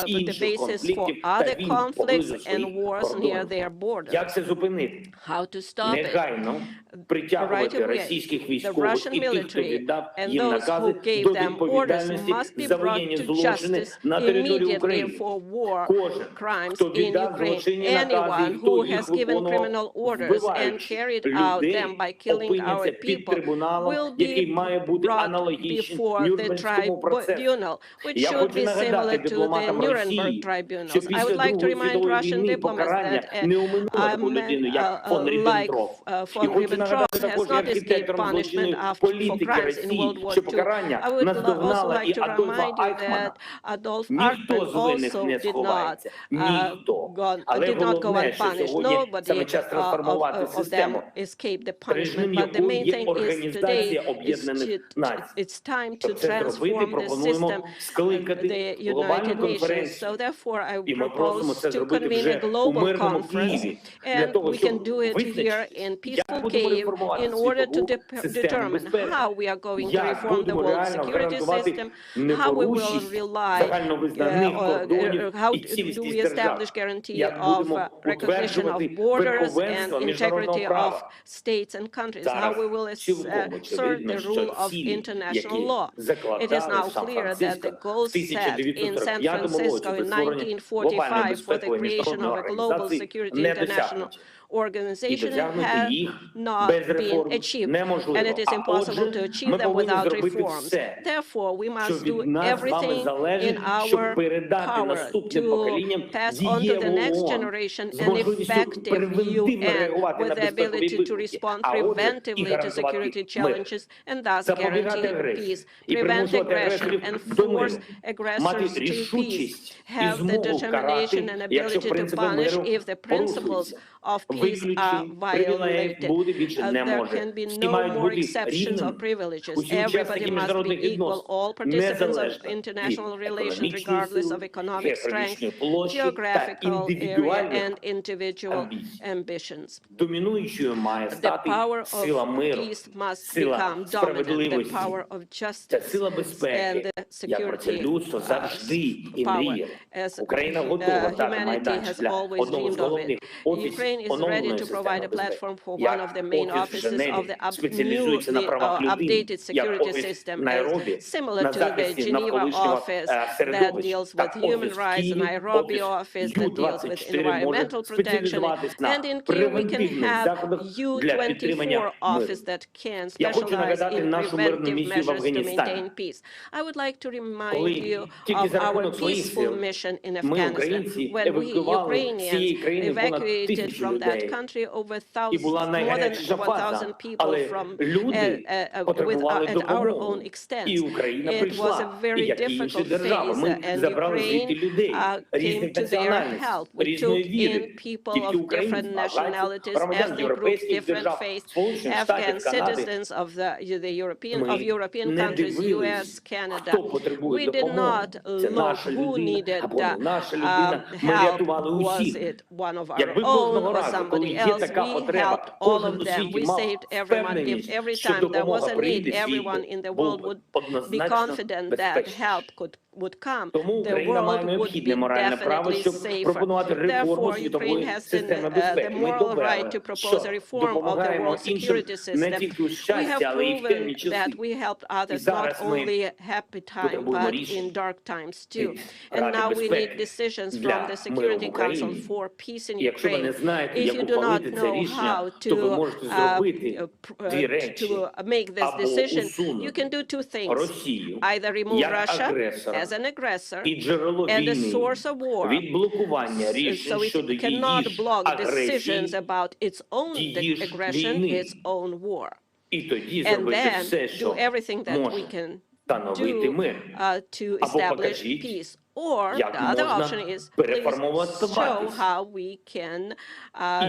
the basis for other conflicts and wars near their borders. How to stop it? Right away, the Russian military and those who gave them orders must be brought to justice immediately for war crimes in Ukraine. Anyone who has given criminal orders and carried out them by killing our people will be brought before the tribunal, which should be similar to the Nuremberg tribunals. I would like to remind Russian diplomats that a man like von Ribbentrop has not escaped punishment for crimes in World War II. I would also like to remind you that Adolf Eichmann also did not go unpunished. Nobody of them escaped the punishment. But the main thing is today it's time to transform the system, the United Nations. So therefore, I propose to convene a global conference, and we can do it here in peaceful Kyiv in order to determine how we are going to reform the world security system, how we will rely, how do we establish guarantee of recognition of borders and integrity of states and countries, how we will assert the rule of international law. It is now clear that the goals set in San Francisco in 1945 for the creation of a global security international organization have not been achieved, and it is impossible to achieve them without reforms. Therefore, we must do everything in our power to pass on to the next generation an effective UN with the ability to respond preventively to security challenges and thus guarantee peace, prevent aggression, and force aggressors to peace, have the determination and ability to punish if the principles of peace are violated. There can be no more exceptions or privileges. Everybody must be equal. All participants of international relations, regardless of economic strength, geographical area, and individual ambitions. The power of peace must become dominant. The power of justice and the security power, as humanity has always dreamed of it. Ukraine is ready to provide a platform for one of the main offices of the updated security system, similar to the Geneva office that deals with human rights, the Nairobi office that deals with environmental protection, and in Kyiv we can have U24 office that can specialize in preventive measures to maintain peace. I would like to remind you of our peaceful mission in Afghanistan, when we Ukrainians evacuated from that country over more than 1,000 people from at our own extent. It was a very difficult phase, and Ukraine came to their help. We took in people of different nationalities, ethnic groups, different faiths, Afghan citizens of the European countries, US, Canada. We did not look who needed help. Was it one of our own or some somebody else. We helped all of them. We saved everyone. If every time there was a need, everyone in the world would be confident that help would come, the world would be definitely safer. Therefore, Ukraine has the moral right to propose a reform of the world security system. We have proven that we helped others not only happy time, but in dark times too. And now we need decisions from the Security Council for peace in Ukraine. If you do not know how to make this decision, you can do two things. Either remove Russia as an aggressor and a source of war, so it cannot block decisions about its own aggression, its own war, and then do everything that we can do to establish peace. Or the other option is, please show how we can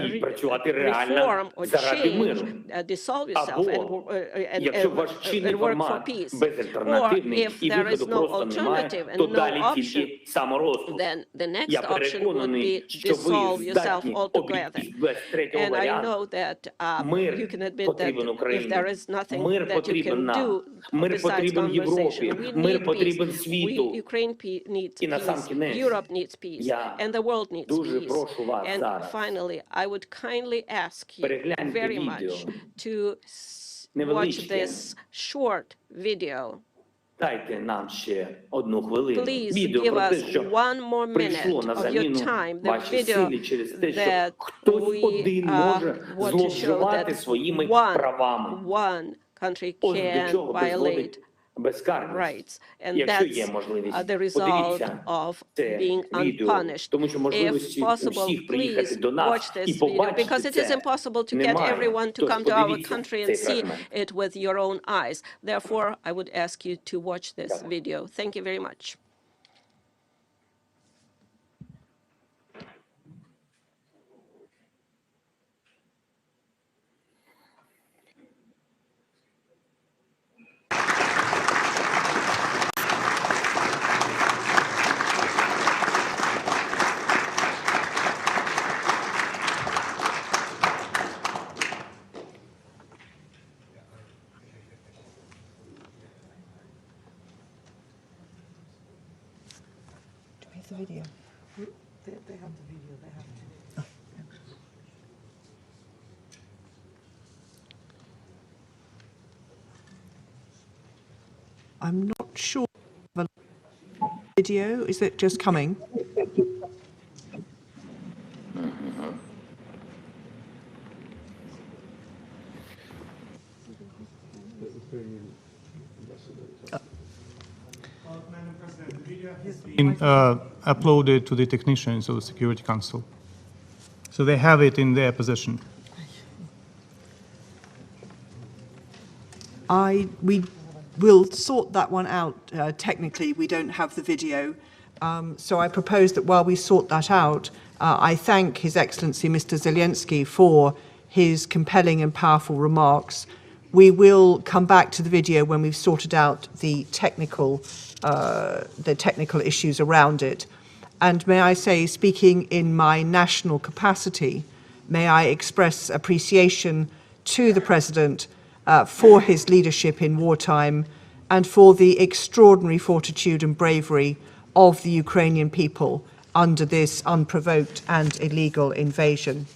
reform or change, dissolve yourself and work for peace. Or if there is no alternative and no option, then the next option would be dissolve yourself altogether. And I know that you can admit that if there is nothing that you can do besides conversation, we need peace. Ukraine needs peace, Europe needs peace, and the world needs peace. And finally, I would kindly ask you very much to watch this short video. Please give us 1 more minute of your time, the video that we want to show that one country can violate rights, and that's the result of being unpunished. If possible, please watch this video, because it is impossible to get everyone to come to our country and see it with your own eyes. Therefore, I would ask you to watch this video. Thank you very much. The video. They have the video. They have to. I'm not sure. The video, is it just coming? Been uploaded to the technicians of the Security Council. So they have it in their possession. We will sort that one out. Technically, we don't have the video. So I propose that while we sort that out, I thank His Excellency Mr. Zelensky for his compelling and powerful remarks. We will come back to the video when we've sorted out the technical issues around it. And may I say, speaking in my national capacity, may I express appreciation to the President for his leadership in wartime and for the extraordinary fortitude and bravery of the Ukrainian people under this unprovoked and illegal invasion.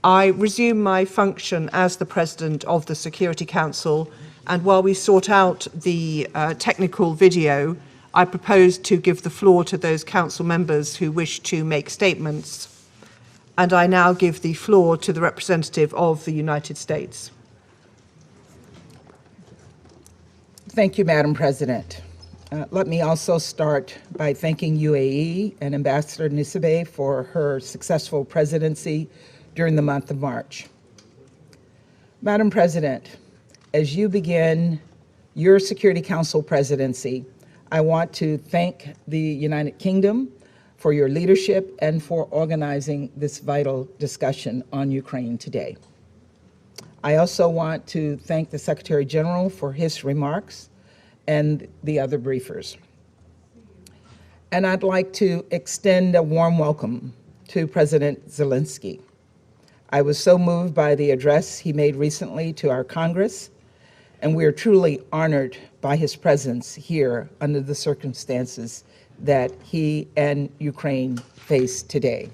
I resume my function as the President of the Security Council, and while we sort out the technical video, I propose to give the floor to those Council members who wish to make statements. And I now give the floor to the representative of the United States. Thank you, Madam President. Let me also start by thanking UAE and Ambassador Nisbet for her successful presidency during the month of March. Madam President, as you begin your Security Council presidency, I want to thank the United Kingdom for your leadership and for organizing this vital discussion on Ukraine today. I also want to thank the Secretary General for his remarks and the other briefers. And I'd like to extend a warm welcome to President Zelensky. I was so moved by the address he made recently to our Congress, and we are truly honored by his presence here under the circumstances that he and Ukraine face today.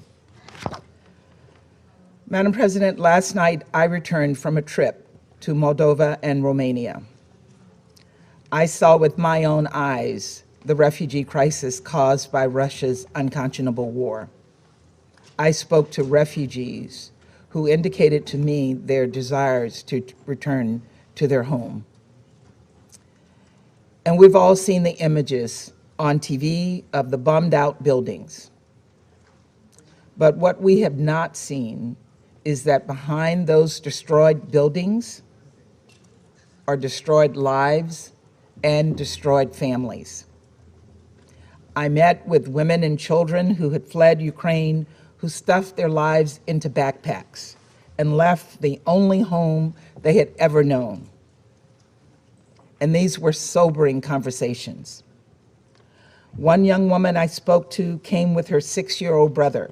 Madam President, last night I returned from a trip to Moldova and Romania. I saw with my own eyes the refugee crisis caused by Russia's unconscionable war. I spoke to refugees who indicated to me their desires to return to their home. And we've all seen the images on TV of the bombed out buildings. But what we have not seen is that behind those destroyed buildings are destroyed lives and destroyed families. I met with women and children who had fled Ukraine, who stuffed their lives into backpacks and left the only home they had ever known. And these were sobering conversations. One young woman I spoke to came with her 6-year-old brother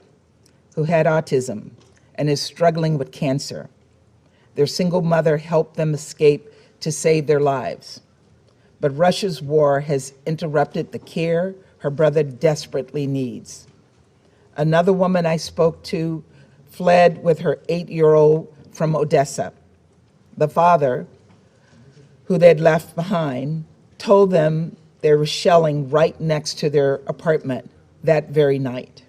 who had autism and is struggling with cancer. Their single mother helped them escape to save their lives. But Russia's war has interrupted the care her brother desperately needs. Another woman I spoke to fled with her 8-year-old from Odessa. The father, who they'd left behind, told them there was shelling right next to their apartment that very night.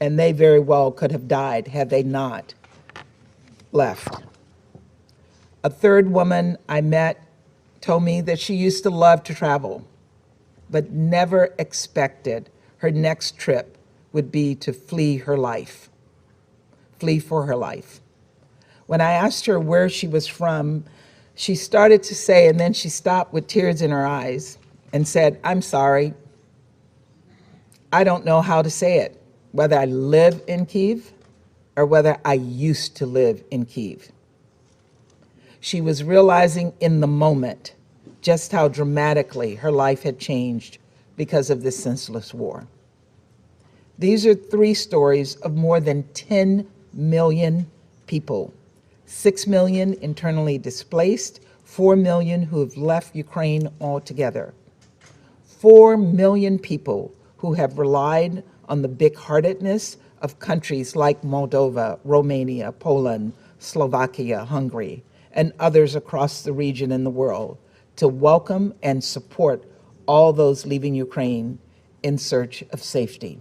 And they very well could have died had they not left. A third woman I met told me that she used to love to travel, but never expected her next trip would be to flee for her life. When I asked her where she was from, she started to say, and then she stopped with tears in her eyes and said, "I'm sorry. I don't know how to say it, whether I live in Kyiv or whether I used to live in Kyiv." She was realizing in the moment just how dramatically her life had changed because of this senseless war. These are 3 stories of more than 10 million people, 6 million internally displaced, 4 million who have left Ukraine altogether, 4 million people who have relied on the big-heartedness of countries like Moldova, Romania, Poland, Slovakia, Hungary, and others across the region and the world to welcome and support all those leaving Ukraine in search of safety.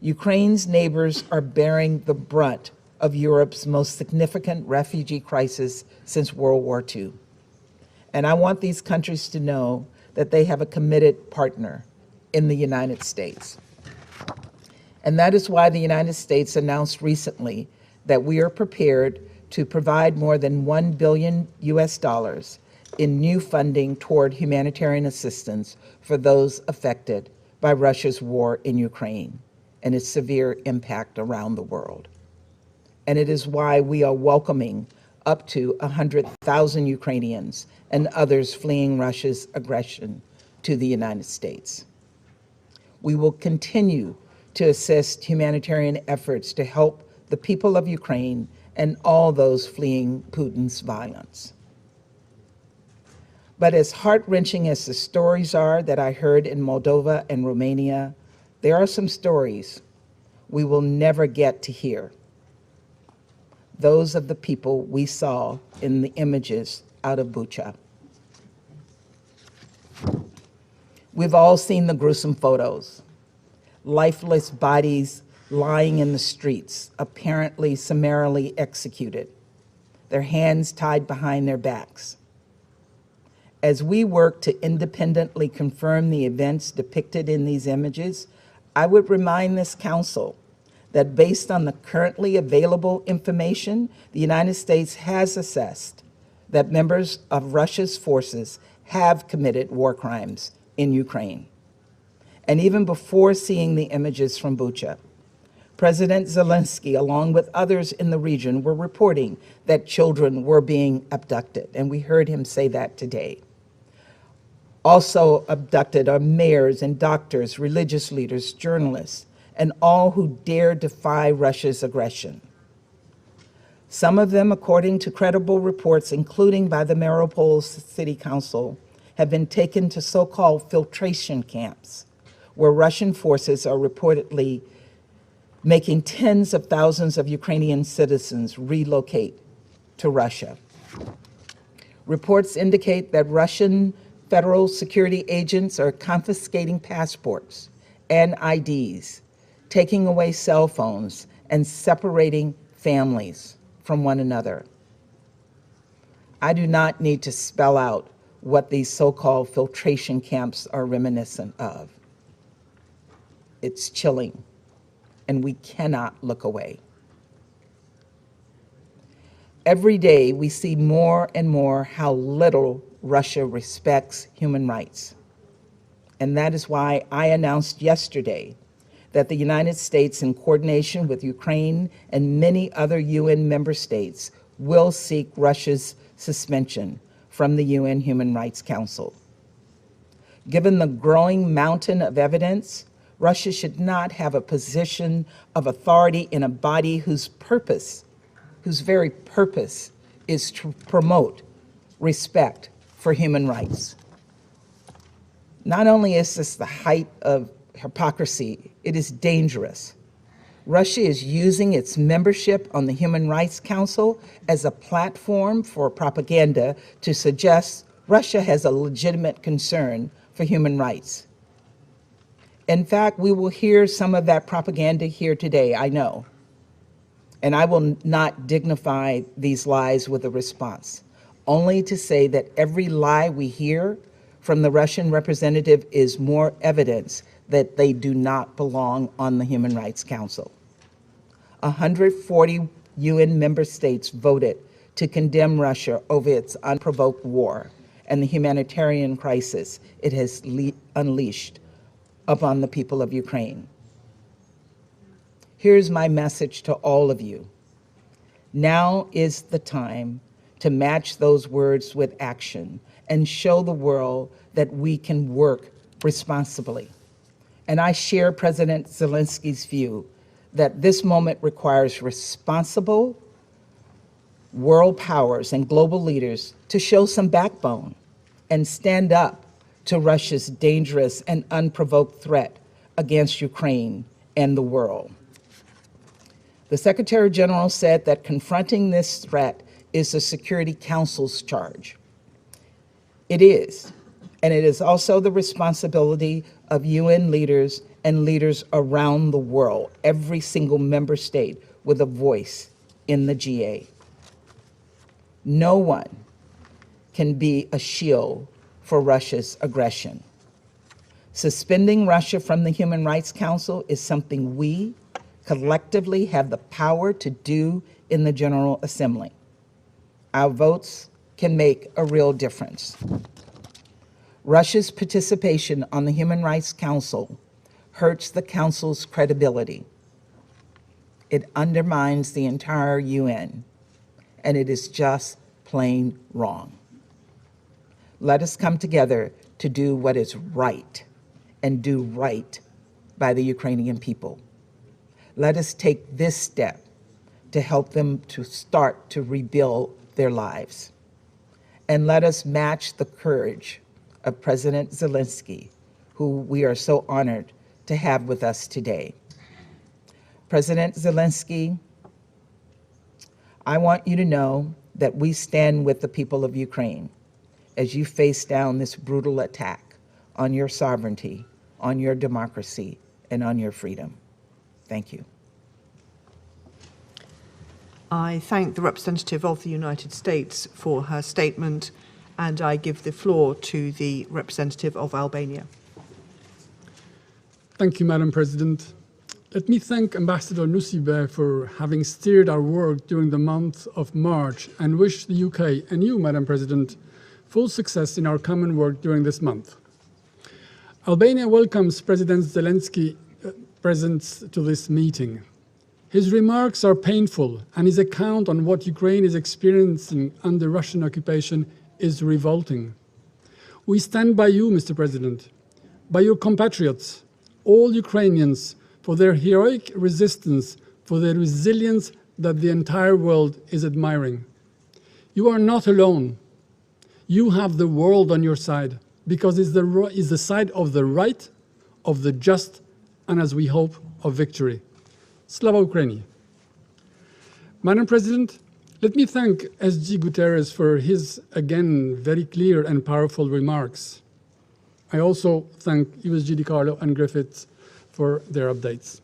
Ukraine's neighbors are bearing the brunt of Europe's most significant refugee crisis since World War II. And I want these countries to know that they have a committed partner in the United States. And that is why the United States announced recently that we are prepared to provide more than $1 billion in new funding toward humanitarian assistance for those affected by Russia's war in Ukraine and its severe impact around the world. And it is why we are welcoming up to 100,000 Ukrainians and others fleeing Russia's aggression to the United States. We will continue to assist humanitarian efforts to help the people of Ukraine and all those fleeing Putin's violence. But as heart-wrenching as the stories are that I heard in Moldova and Romania, there are some stories we will never get to hear. Those of the people we saw in the images out of Bucha. We've all seen the gruesome photos. Lifeless bodies lying in the streets, apparently summarily executed, their hands tied behind their backs. As we work to independently confirm the events depicted in these images, I would remind this council that based on the currently available information, the United States has assessed that members of Russia's forces have committed war crimes in Ukraine. And even before seeing the images from Bucha, President Zelensky, along with others in the region, were reporting that children were being abducted, and we heard him say that today. Also abducted are mayors and doctors, religious leaders, journalists, and all who dare defy Russia's aggression. Some of them, according to credible reports, including by the Mariupol City Council, have been taken to so-called filtration camps, where Russian forces are reportedly making tens of thousands of Ukrainian citizens relocate to Russia. Reports indicate that Russian federal security agents are confiscating passports and IDs, taking away cell phones, and separating families from one another. I do not need to spell out what these so-called filtration camps are reminiscent of. It's chilling, and we cannot look away. Every day, we see more and more how little Russia respects human rights. And that is why I announced yesterday that the United States, in coordination with Ukraine and many other UN member states, will seek Russia's suspension from the UN Human Rights Council. Given the growing mountain of evidence, Russia should not have a position of authority in a body whose very purpose is to promote respect for human rights. Not only is this the height of hypocrisy, it is dangerous. Russia is using its membership on the Human Rights Council as a platform for propaganda to suggest Russia has a legitimate concern for human rights. In fact, we will hear some of that propaganda here today, I know. And I will not dignify these lies with a response, only to say that every lie we hear from the Russian representative is more evidence that they do not belong on the Human Rights Council. 140 UN member states voted to condemn Russia over its unprovoked war and the humanitarian crisis it has unleashed upon the people of Ukraine. Here's my message to all of you. Now is the time to match those words with action and show the world that we can work responsibly. And I share President Zelensky's view that this moment requires responsible world powers and global leaders to show some backbone and stand up to Russia's dangerous and unprovoked threat against Ukraine and the world. The Secretary General said that confronting this threat is the Security Council's charge. It is, and it is also the responsibility of UN leaders and leaders around the world, every single member state with a voice in the GA. No one can be a shield for Russia's aggression. Suspending Russia from the Human Rights Council is something we collectively have the power to do in the General Assembly. Our votes can make a real difference. Russia's participation on the Human Rights Council hurts the Council's credibility. It undermines the entire UN, and it is just plain wrong. Let us come together to do what is right and do right by the Ukrainian people. Let us take this step to help them to start to rebuild their lives. And let us match the courage of President Zelensky, who we are so honored to have with us today. President Zelensky, I want you to know that we stand with the people of Ukraine as you face down this brutal attack on your sovereignty, on your democracy, and on your freedom. Thank you. I thank the representative of the United States for her statement, and I give the floor to the representative of Albania. Thank you, Madam President. Let me thank Ambassador Nusibe for having steered our work during the month of March and wish the UK and you, Madam President, full success in our common work during this month. Albania welcomes President Zelensky's presence to this meeting. His remarks are painful, and his account on what Ukraine is experiencing under Russian occupation is revolting. We stand by you, Mr. President, by your compatriots, all Ukrainians for their heroic resistance, for their resilience that the entire world is admiring. You are not alone. You have the world on your side, because it's the side of the right, of the just, and as we hope, of victory. Slava Ukraini. Madam President, let me thank SG Guterres for his, again, very clear and powerful remarks. I also thank USG DiCarlo and Griffiths for their updates.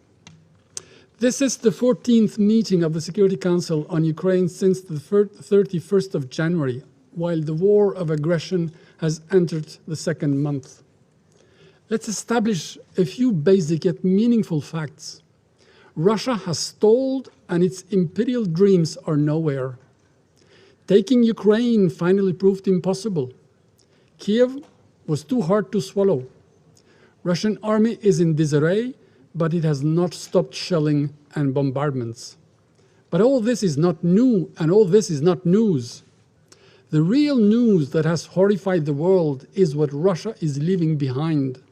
This is the 14th meeting of the Security Council on Ukraine since the 31st of January, while the war of aggression has entered the second month. Let's establish a few basic yet meaningful facts. Russia has stalled and its imperial dreams are nowhere. Taking Ukraine finally proved impossible. Kyiv was too hard to swallow. Russian army is in disarray, but it has not stopped shelling and bombardments. But all this is not new, and all this is not news. The real news that has horrified the world is what Russia is leaving behind.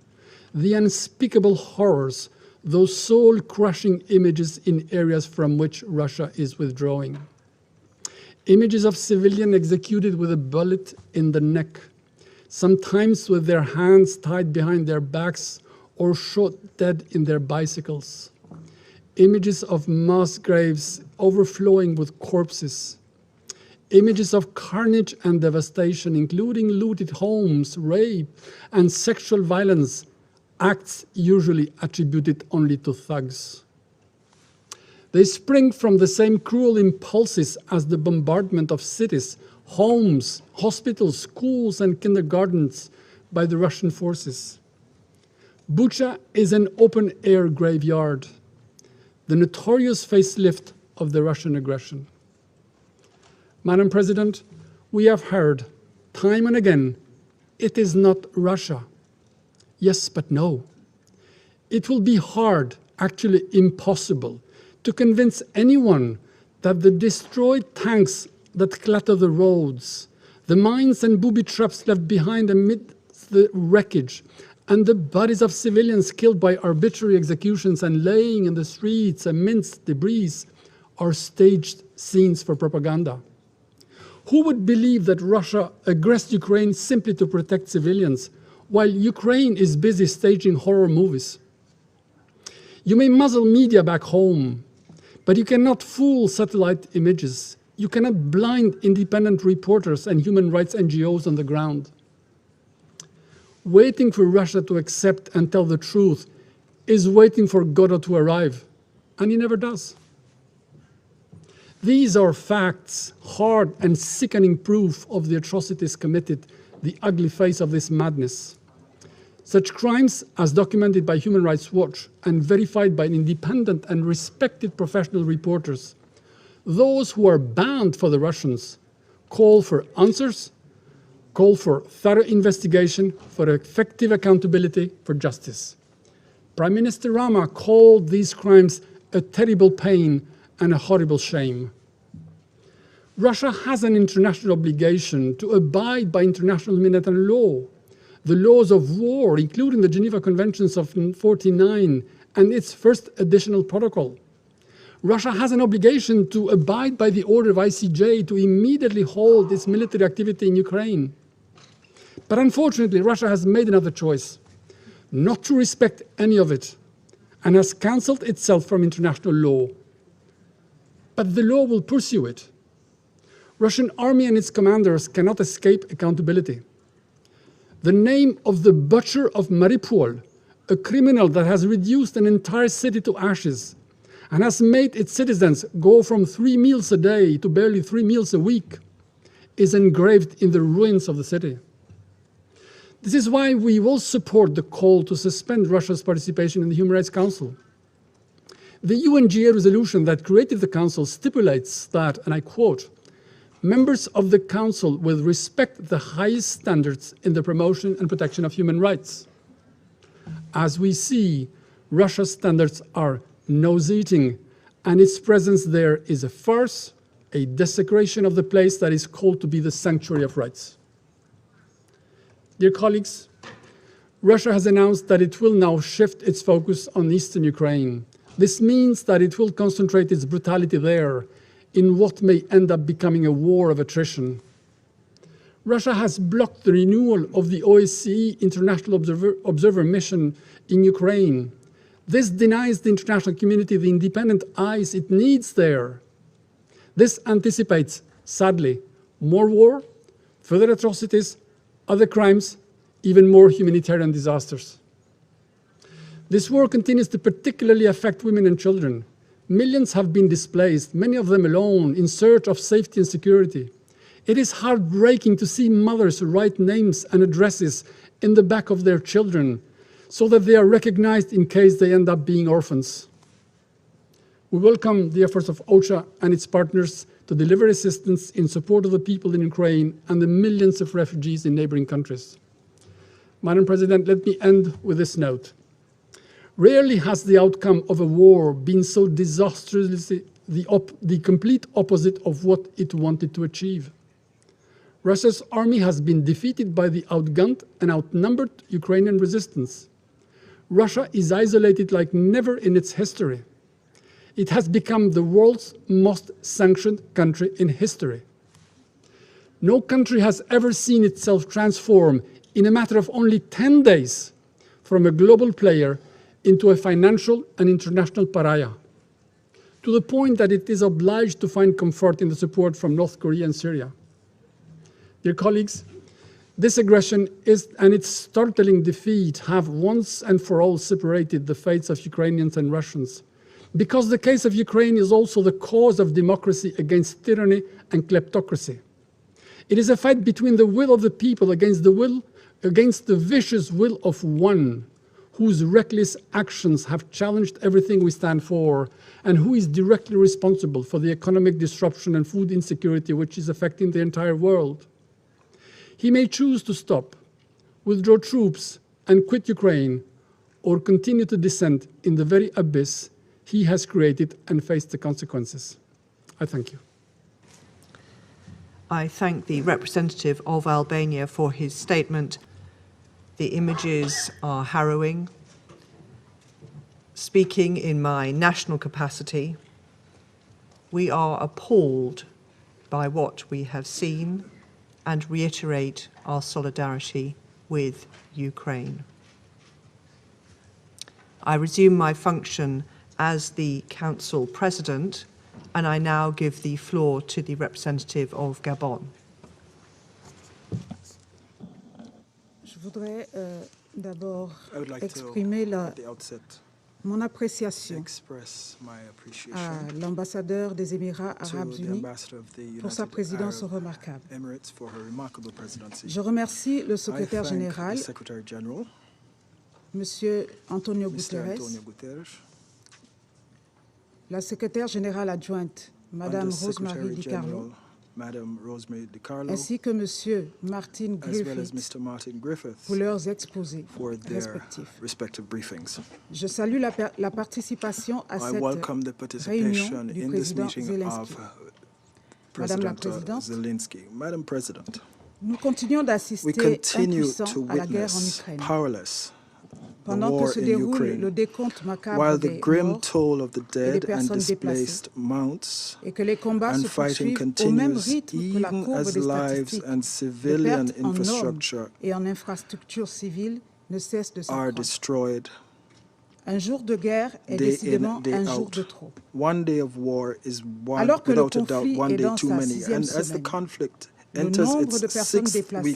The unspeakable horrors, those soul-crushing images in areas from which Russia is withdrawing. Images of civilians executed with a bullet in the neck, sometimes with their hands tied behind their backs or shot dead in their bicycles. Images of mass graves overflowing with corpses. Images of carnage and devastation, including looted homes, rape, and sexual violence, acts usually attributed only to thugs. They spring from the same cruel impulses as the bombardment of cities, homes, hospitals, schools, and kindergartens by the Russian forces. Bucha is an open-air graveyard, the notorious facelift of the Russian aggression. Madam President, we have heard time and again, it is not Russia. Yes, but no. It will be hard, actually impossible, to convince anyone that the destroyed tanks that clutter the roads, the mines and booby traps left behind amidst the wreckage, and the bodies of civilians killed by arbitrary executions and laying in the streets amidst debris are staged scenes for propaganda. Who would believe that Russia aggressed Ukraine simply to protect civilians, while Ukraine is busy staging horror movies? You may muzzle media back home, but you cannot fool satellite images. You cannot blind independent reporters and human rights NGOs on the ground. Waiting for Russia to accept and tell the truth is waiting for Godot to arrive, and he never does. These are facts, hard and sickening proof of the atrocities committed, the ugly face of this madness. Such crimes, as documented by Human Rights Watch and verified by independent and respected professional reporters, those who are banned for the Russians call for answers, call for thorough investigation, for effective accountability, for justice. Prime Minister Rama called these crimes a terrible pain and a horrible shame. Russia has an international obligation to abide by international humanitarian law, the laws of war, including the Geneva Conventions of 1949 and its first additional protocol. Russia has an obligation to abide by the order of ICJ to immediately halt its military activity in Ukraine. But unfortunately, Russia has made another choice, not to respect any of it, and has cancelled itself from international law. But the law will pursue it. Russian army and its commanders cannot escape accountability. The name of the butcher of Mariupol, a criminal that has reduced an entire city to ashes and has made its citizens go from 3 meals a day to barely 3 meals a week, is engraved in the ruins of the city. This is why we will support the call to suspend Russia's participation in the Human Rights Council. The UNGA resolution that created the Council stipulates that, and I quote, members of the Council will respect the highest standards in the promotion and protection of human rights. As we see, Russia's standards are nose-eating, and its presence there is a farce, a desecration of the place that is called to be the sanctuary of rights. Dear colleagues, Russia has announced that it will now shift its focus on eastern Ukraine. This means that it will concentrate its brutality there in what may end up becoming a war of attrition. Russia has blocked the renewal of the OSCE International Observer Mission in Ukraine. This denies the international community the independent eyes it needs there. This anticipates, sadly, more war, further atrocities, other crimes, even more humanitarian disasters. This war continues to particularly affect women and children. Millions have been displaced, many of them alone, in search of safety and security. It is heartbreaking to see mothers write names and addresses in the back of their children so that they are recognized in case they end up being orphans. We welcome the efforts of OCHA and its partners to deliver assistance in support of the people in Ukraine and the millions of refugees in neighboring countries. Madam President, let me end with this note. Rarely has the outcome of a war been so disastrously the complete opposite of what it wanted to achieve. Russia's army has been defeated by the outgunned and outnumbered Ukrainian resistance. Russia is isolated like never in its history. It has become the world's most sanctioned country in history. No country has ever seen itself transform in a matter of only 10 days from a global player into a financial and international pariah, to the point that it is obliged to find comfort in the support from North Korea and Syria. Dear colleagues, this aggression and its startling defeat have once and for all separated the fates of Ukrainians and Russians, because the case of Ukraine is also the cause of democracy against tyranny and kleptocracy. It is a fight between the will of the people against the vicious will of one, whose reckless actions have challenged everything we stand for, and who is directly responsible for the economic disruption and food insecurity which is affecting the entire world. He may choose to stop, withdraw troops, and quit Ukraine, or continue to descend in the very abyss he has created and face the consequences. I thank you. I thank the representative of Albania for his statement. The images are harrowing. Speaking in my national capacity, we are appalled by what we have seen and reiterate our solidarity with Ukraine. I resume my function as the Council President, and I now give the floor to the representative of Gabon. Je voudrais d'abord exprimer mon appréciation à l'ambassadeur des Émirats arabes unis pour sa présidence remarquable. Je remercie le secrétaire général, Monsieur Antonio Guterres, la secrétaire générale adjointe, Madame Rosemary DiCarlo, ainsi que Monsieur Martin Griffith pour leurs exposés respectifs. Je salue la participation à cette réunion du président Zelensky. Madame la Présidente, nous continuons d'assister impuissants à la guerre en Ukraine. Pendant que se déroule le décompte macabre des morts et des personnes déplacées, et que les combats se poursuivent au même rythme que la courbe des statistiques, les pertes en hommes et en infrastructures civiles ne cessent de s'accroître. Un jour de guerre est décidément un jour de trop. Alors que le conflit est dans sa 6e semaine, le nombre de personnes déplacées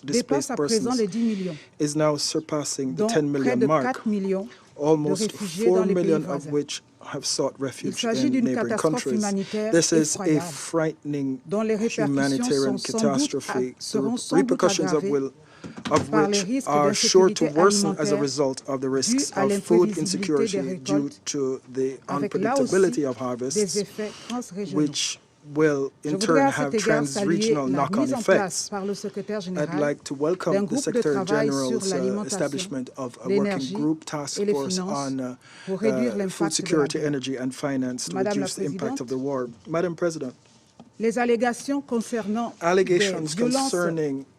dépasse à présent les 10 millions, dont près de 4 millions de réfugiés dans les pays voisins. Il s'agit d'une catastrophe humanitaire effroyable, dont les répercussions seront sans doute aggravées par les risques d'insécurité alimentaire dus à l'imprévisibilité des récoltes, avec là aussi des effets transrégionaux. Will in turn have transregional knock-on effects. I'd like to welcome the Secretary General's establishment of a working group task force on food security, energy and finance to reduce the impact of the war. Madam President, allegations concerning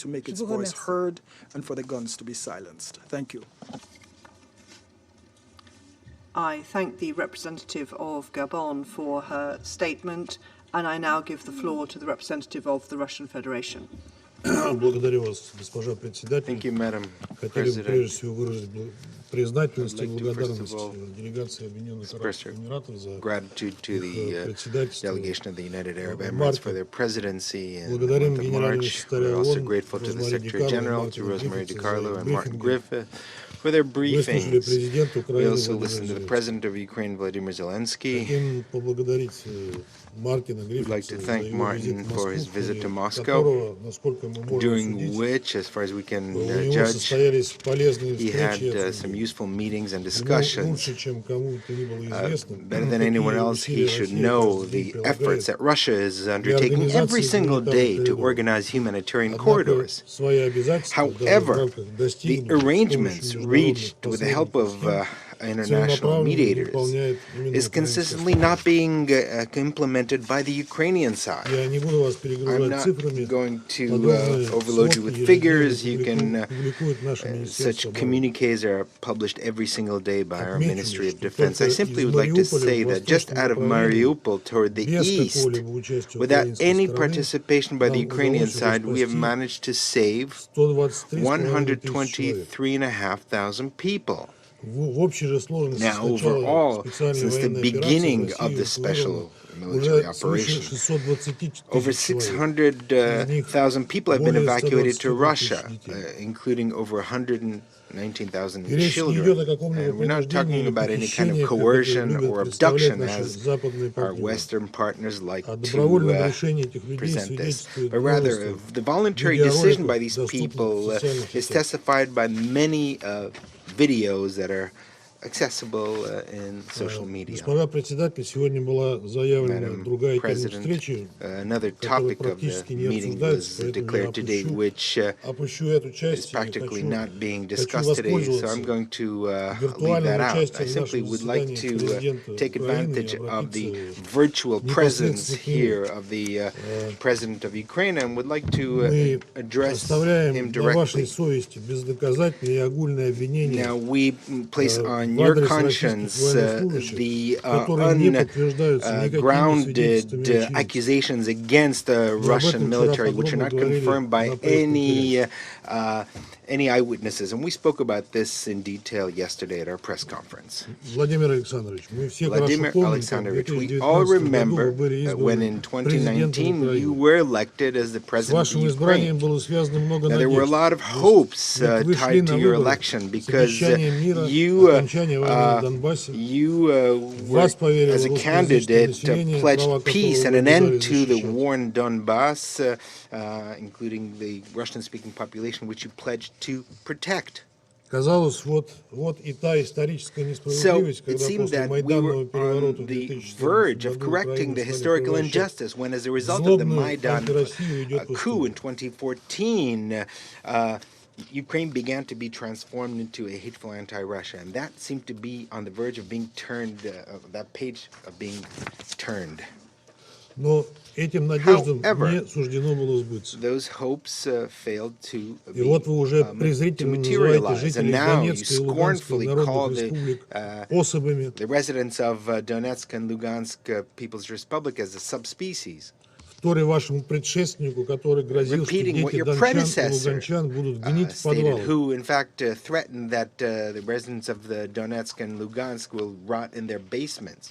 to make its voice heard and for the guns to be silenced. Thank you. I thank the representative of Gabon for her statement, and I now give the floor to the representative of the Russian Federation. Благодарю вас, госпожа председатель. Thank you, Madam Хотели бы прежде President. всего выразить признательность и I'd like to, first of благодарность all, делегации Объединенных express Арабских Эмиратов за gratitude to the председательство. delegation of the United Arab в Emirates марте. for their presidency in the Благодарим month of генерального March. секретаря We're also ООН grateful to the Розмари Secretary Ди General, Карло, to Rosemary Мартину DiCarlo and Martin брифинге. Griffith for their Выслушали briefings. президента We Украины also Володимира listened to the Зеленского. President of Ukraine, Volodymyr Zelensky. Хотим поблагодарить Мартина We'd like to Гриффитса за thank его Martin визит в for his Москву, visit to в ходе Moscow, которого, насколько мы можем during судить, which, as far as we can у него judge, состоялись полезные he had встречи и some обсуждения. useful meetings and Ему discussions. лучше, чем кому-то ни было известно, Better than anyone какие else, he усилия should Россия know каждый the день efforts прилагает that Russia is undertaking организации every single day гуманитарных to коридоров. organize humanitarian Однако corridors. свои обязательства даже в However, рамках the достигнутых с arrangements помощью reached международных with the help of посредников international целенаправленно mediators выполняет именно is украинская consistently сторона. not being implemented by the Ukrainian side. Я не буду вас I'm перегружать not цифрами. going to Подобные overload you with сводки figures. You ежедневно can публикует наше such Министерство обороны. communiques are published every single day by our Отмечу Ministry лишь, of что Defense. I только simply из would like to Мариуполя say в that just восточном out of направлении, Mariupol toward the без east, какого-либо участия without украинской any стороны, participation by the нам Ukrainian удалось уже side, we have спасти managed to save 123,5 тысячи человек. 123,500 people. В общей же сложности Now, с начала overall, специальной since the военной операции beginning of Россия the special military уже свыше operation, 620 over тысяч человек. 600,000 people have been более evacuated to 124 Russia, тысяч детей. including over 119,000 И речь не идет о children. каком-либо And we're not принуждении talking или about any kind of похищении, как это coercion любят or представлять abduction, наши as западные our партнеры. Western partners like О to добровольном решении этих людей present this, свидетельствует but rather множество of the voluntary decision by these people is testified by many videos that are accessible in social media. Господа председатель, сегодня была заявлена Madam другая тема President, встречи, another которая topic of the практически не meeting обсуждается, was поэтому я declared today, which опущу эту is часть и practically not being хочу discussed today, so I'm воспользоваться going to leave виртуальным that out. I участием в simply нашем would like заседании to президента take Украины advantage и of the обратиться virtual presence непосредственно к here нему. of the President of Ukraine and would like to Мы address оставляем him на вашей directly. совести бездоказательные и огульные обвинения Now we place on в your адрес conscience российских военнослужащих, the которые не подтверждаются никакими ungrounded свидетельствами очевидцев. accusations against the Мы об Russian этом вчера military, which are подробно not говорили confirmed by на пресс-конференции. any eyewitnesses. And we spoke about this in detail yesterday at our press conference. Владимир Александрович, мы все Vladimir хорошо помним, как в Alexandrovich, we 2019 all году remember вы были when избраны in президентом 2019 you Украины. were elected as the С president of вашим избранием Ukraine. было связано много Now, there were a надежд. lot of hopes Ведь вы шли tied на to your выборы election с because обещанием мира, you окончания войны в Донбассе. were, Вас поверило as a русскоязычное candidate, население, pledged права peace которого and вы an end обязались to the защищать. war in Donbass, including the Russian-speaking population, which you pledged to protect. Казалось, вот и та историческая So несправедливость, it когда seemed после that we майданного were переворота on в the 2014 verge of году correcting the Украину стали historical превращать injustice when, as a result of the злобную Maidan антироссию идет coup in пустую. 2014, Ukraine began to be transformed into a hateful anti-Russia, and that seemed to be on the verge of being turned, that page of being turned. Но этим надеждам However, не суждено было сбыться. those hopes failed to И вот вы уже to презрительно называете materialize, and жителей now you Донецкой и Луганской scornfully call народных the республик особами, the residents of Donetsk and Lugansk People's Republic as a subspecies, вторя вашему предшественнику, который грозил, что repeating what дети your дончан и predecessor луганчан будут гнить в stated, подвалах. who in fact threatened that the residents of the Donetsk and Lugansk will rot in their basements.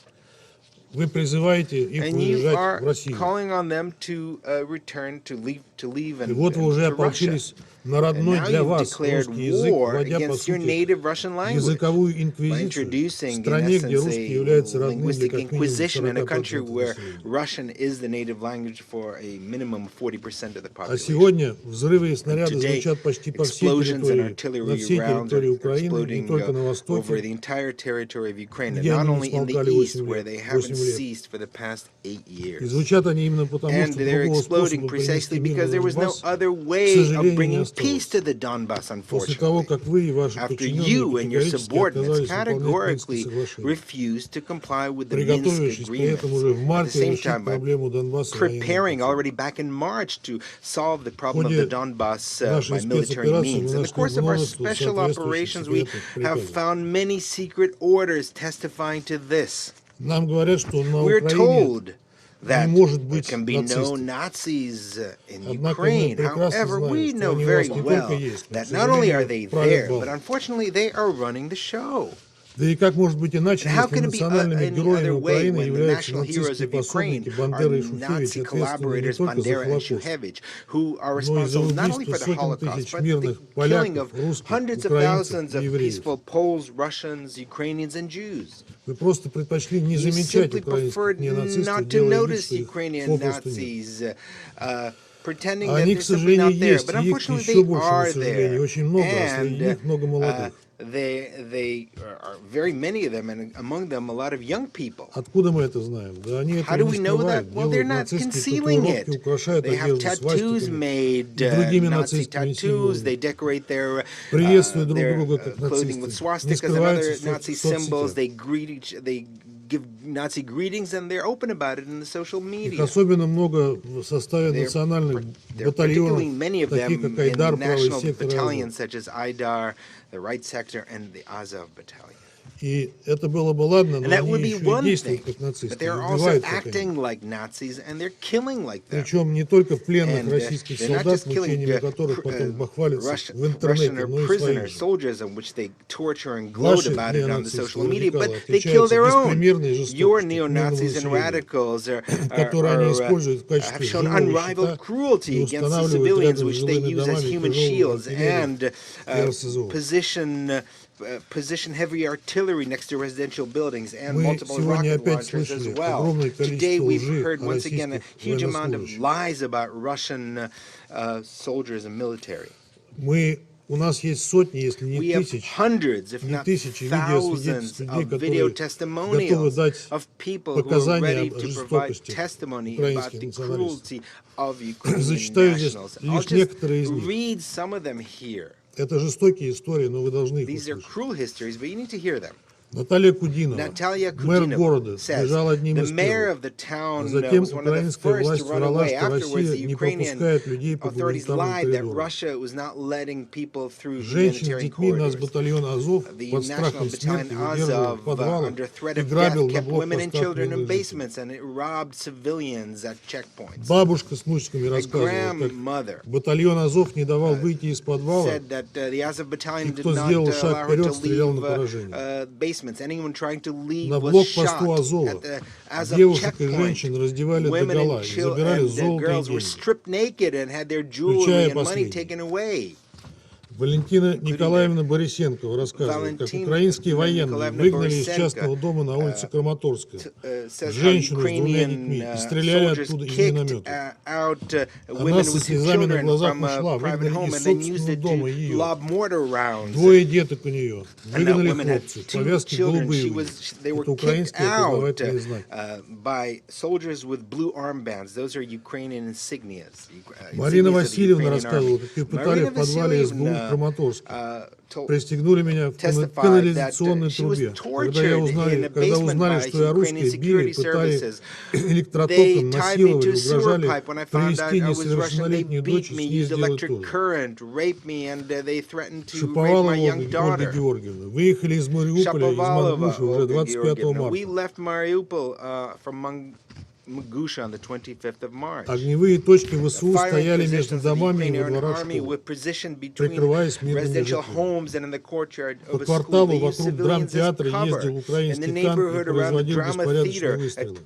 Вы призываете их And you уезжать are в Россию. calling on them to return, to leave, И and вот вы уже to Russia. ополчились на And родной now для you've вас declared русский язык, war вводя, по against your сути, native Russian language языковую by инквизицию в introducing, in стране, где essence, русский a является родным для linguistic как минимум inquisition in a 40% country where населения. Russian is the native language for a minimum of 40% of the А population. сегодня взрывы и снаряды Today, звучат почти по всей explosions and территории, на artillery всей rounds территории are Украины, не exploding только на over востоке, the entire territory of Ukraine, and где not они не only in the смолкали east, 8 where лет. they haven't 8 лет. ceased for the past 8 И years. звучат они именно потому, And что they're другого exploding способа precisely принести мир because на there was no Донбасс, other к way сожалению, of не bringing осталось. peace to the Donbass, После того, unfortunately. как вы и ваши After подчиненные you and your категорически subordinates отказались выполнять Минские categorically соглашения, refused to comply with the Minsk приготовившись при этом уже в agreements, at the марте same решить time by проблему Донбасса военным preparing путем. already back in March to solve the problem of ходе the Donbass нашей by military спецоперации means. мы In the нашли course of our множество special соответствующих operations, we секретных have приказов. found many secret orders testifying to this. Нам говорят, что на We're Украине told that there can be no Nazis in Ukraine. However, we know very well that not only are they there, but unfortunately they are running the show. Да и как может быть иначе, How если can it be национальными any героями other way Украины when the являются national heroes нацистские of Ukraine пособники are Бандера и Nazi Шухевич, ответственные не collaborators только за Bandera and Холокост, Shuhevich, who are но и за responsible not only убийство for the сотен Holocaust, тысяч but the мирных killing поляков, of русских, hundreds of украинцев thousands и of евреев. peaceful Poles, Russians, Ukrainians, and Jews. Вы просто предпочли не You замечать simply украинских preferred неонацистов, not to делая вид, notice что их Ukrainian попросту нет. Nazis, pretending А that они, they're к simply сожалению, not there. есть, But и их unfortunately, еще they больше, к are сожалению, there. очень много, а среди них много молодых. They are very many of them, and among them a lot of young people. Откуда мы это знаем? Да они How этого do не we know that? скрывают. Well, they're Делают not нацистские concealing татуировки, it. украшают They have одежду tattoos свастиками made, и другими Nazi нацистскими tattoos. They символами. decorate their Приветствуют друг друга как clothing with нацисты. Не swastikas and скрываются other в Nazi symbols. соцсетях. They give Nazi greetings, and they're open about it in the social Их media. особенно много в составе национальных Particularly many батальонов, of them таких как in Айдар, правый national сектор и battalions Азов. such as Aidar, the Right Sector, and the Azov Battalion. И это было бы ладно, но And that они would be еще и one действуют thing, как нацисты, but they're also убивают как они. acting like Nazis, and they're killing like them. Причем не только пленных And российских they're not солдат, just killing мучениями которых потом бахвалятся в Russian интернете, но и prisoner своих же. soldiers, in which they torture and gloat Наши about it on the social media, неонацисты, but they kill радикалы their own. беспримерной Your жестокостью к мирному neo-Nazis and населению, radicals которые они используют в have качестве shown живого unrivaled щита cruelty и against the устанавливают civilians, рядом с which they жилыми use as домами human тяжелую shields, артиллерию and и РСЗО. position heavy artillery next to residential buildings and Мы multiple сегодня rocket опять launchers as слышали well. огромное Today количество we've лжи heard о once again a российских huge amount of военнослужащих. lies about Russian soldiers and military. У нас есть сотни, если не We have тысячи, hundreds, if не not тысячи thousands видеосвидетельств людей, of video которые готовы testimonials дать of people who are показания ready о to provide жестокости testimony about украинских the националистов. cruelty of Ukrainian Зачитаю здесь nationals. I'll лишь just некоторые из них. read some of them here. Это жестокие истории, но вы должны их These are услышать. cruel histories, but you need to hear them. Наталья Кудинова, Natalia мэр Kudinova города, says сбежал одним the из mayor первых. of the town Затем was one of the украинская first to власть run врала, away. что Afterwards, Россия the не Ukrainian пропускает людей по authorities гуманитарным lied that коридорам. Russia was not letting people through Женщин с humanitarian детьми нас corridors. батальон Азов The под National страхом смерти Battalion удерживал в Azov, подвалах under threat и of грабил death, на kept women and блокпостах children in мирных жителей. basements, and it robbed civilians at checkpoints. Бабушка с внучками рассказывала, grandmother как батальон Азов не давал выйти из подвала, said that the Azov Battalion и did кто not сделал allow шаг her вперед, to стрелял на leave поражение. basements. Anyone trying to leave На was блокпосту shot Азова at the Azov девушек и checkpoint. женщин раздевали Women догола and и забирали and золото и girls were деньги. stripped naked and had their jewelry Включая and money последнее. taken away. Валентина Николаевна Борисенкова рассказывает, как украинские военные выгнали из частного дома на улице Краматорская женщину с двумя детьми и стреляли оттуда из миномета. Она со слезами на глазах ушла, выгнали из собственного дома ее. Двое деток у нее. Выгнали хлопцы, повязки голубые. Это украинские опознавательные знаки. Марина Васильевна рассказывала, как ее пытали в подвале СБУ в Краматорске. Пристегнули меня к канализационной трубе. Когда узнали, что я русский, били, пытали электротоком, насиловали, угрожали привести несовершеннолетнюю дочь с ней сделать тоже. Шаповалова Ольга Георгиевна. Выехали из Мариуполя, из Мангуши уже 25 марта. Magusha on the 25th of March. Огневые точки ВСУ стояли между домами и во дворах школ, прикрываясь мирными жителями. По кварталу вокруг драмтеатра ездил украинский танк и производил беспорядочные выстрелы.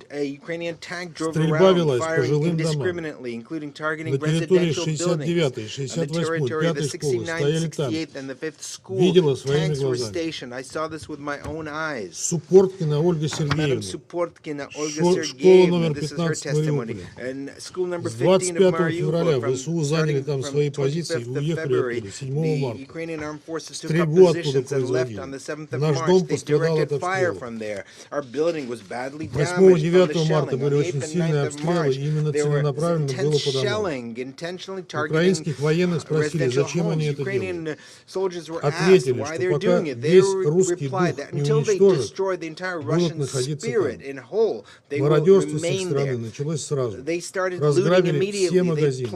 Стрельба велась по жилым домам. На территории 69-й, 68-й, 5-й школы стояли танки. Видела своими глазами. Суппорткина Ольга Сергеевна. Школа номер 15 Мариуполя. С 25 февраля ВСУ заняли там свои позиции и уехали оттуда 7 марта. Стрельбу оттуда производили. Наш дом пострадал от обстрелов. 8-9 марта были очень сильные обстрелы, и именно целенаправленно было по домам. Украинских военных спросили, зачем они это делают. Ответили, что пока весь русский дух не уничтожат, будут находиться там. Мародерство с их стороны началось сразу. Разграбили все магазины.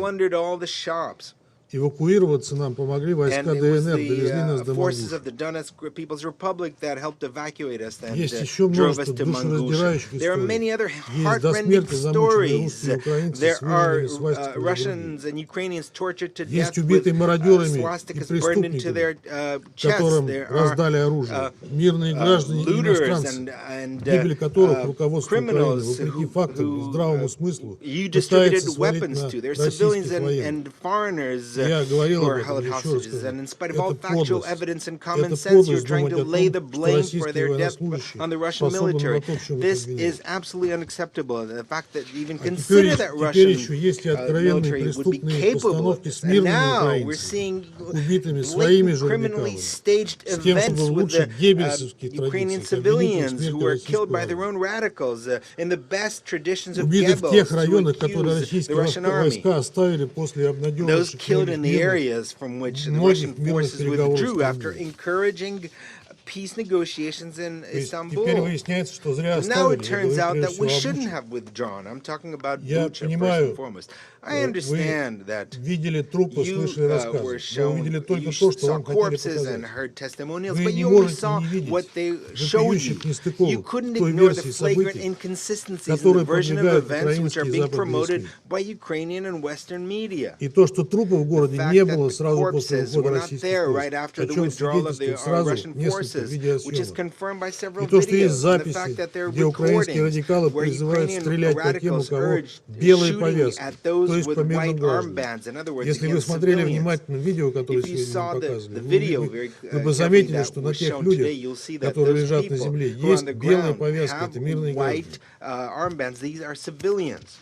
Эвакуироваться нам помогли And войска it was ДНР, довезли нас the до forces Мангуша. of the Donetsk People's Republic that helped evacuate us and Есть еще drove us множество to Mangusha. душераздирающих There are many историй. other Есть до heartrending смерти замученные stories. русские и украинцы There с выжженными are свастиками на груди. Russians and Ukrainians tortured to death Есть with убитые мародерами и swastikas burned into their преступниками, chests. которым There раздали are оружие. Мирные граждане и looters иностранцы, and гибель которых руководство Украины, criminals вопреки фактам и здравому смыслу, you distributed пытается свалить weapons на to. There are civilians российских военных. and foreigners Я говорил who об are этом, held еще раз hostages. скажу. And in spite of all Это factual подлость. evidence and common Это sense, you're подлость trying думать to о lay том, the что blame for their российские death военнослужащие on the Russian способны на military. то, к чему This подвели. is absolutely unacceptable. The fact that you even А consider that теперь Russian еще есть и откровенные military would be преступные capable of постановки this. с And мирными now we're украинцами, seeing убитыми своими blatant же criminally радикалами, staged с тем, events чтобы with улучшить the геббельсовские Ukrainian традиции, обвинить их в civilians смерти who were killed by российского their народа. own radicals in the best traditions of Убиты в Goebbels тех to районах, которые accuse the российские Russian army. войска оставили после Those обнадеживших killed in многих the мирных areas from which the Russian многих мирных forces переговоров withdrew с after Кремлем. encouraging peace negotiations in То есть теперь Istanbul. выясняется, что зря So now it оставили, я turns говорю out прежде that we всего о shouldn't Буче. have withdrawn. I'm talking about Я Bucha first and понимаю, foremost. I вы understand that видели трупы, you слышали were рассказы. Вы shown, увидели только you то, что saw вам хотели corpses and показать. heard testimonials, Вы but не you only можете saw не видеть what they showed you. вопиющих нестыковок You couldn't в той ignore the версии flagrant событий, inconsistencies in the которые version of продвигают events which are украинские и being западные promoted СМИ. by Ukrainian and Western media. И то, что трупов в городе The не fact было that the сразу после corpses ухода were not российских there войск, right after о the чем withdrawal of the свидетельствует сразу Russian несколько forces, which is видеосъемок. confirmed by several И то, что есть videos, and the fact записи, that there are где украинские recordings радикалы where призывают Ukrainian стрелять по тем, у radicals кого urged белые shooting повязки, at то those есть по with мирным white гражданам. armbands, in other words, Если вы against смотрели civilians. внимательно видео, которое If you сегодня saw нам the показывали, video вы very бы carefully заметили, that что на was тех shown today, людях, you'll see that которые those лежат на people земле, who are on есть the белая ground повязка, have это мирные граждане. white armbands. These are civilians.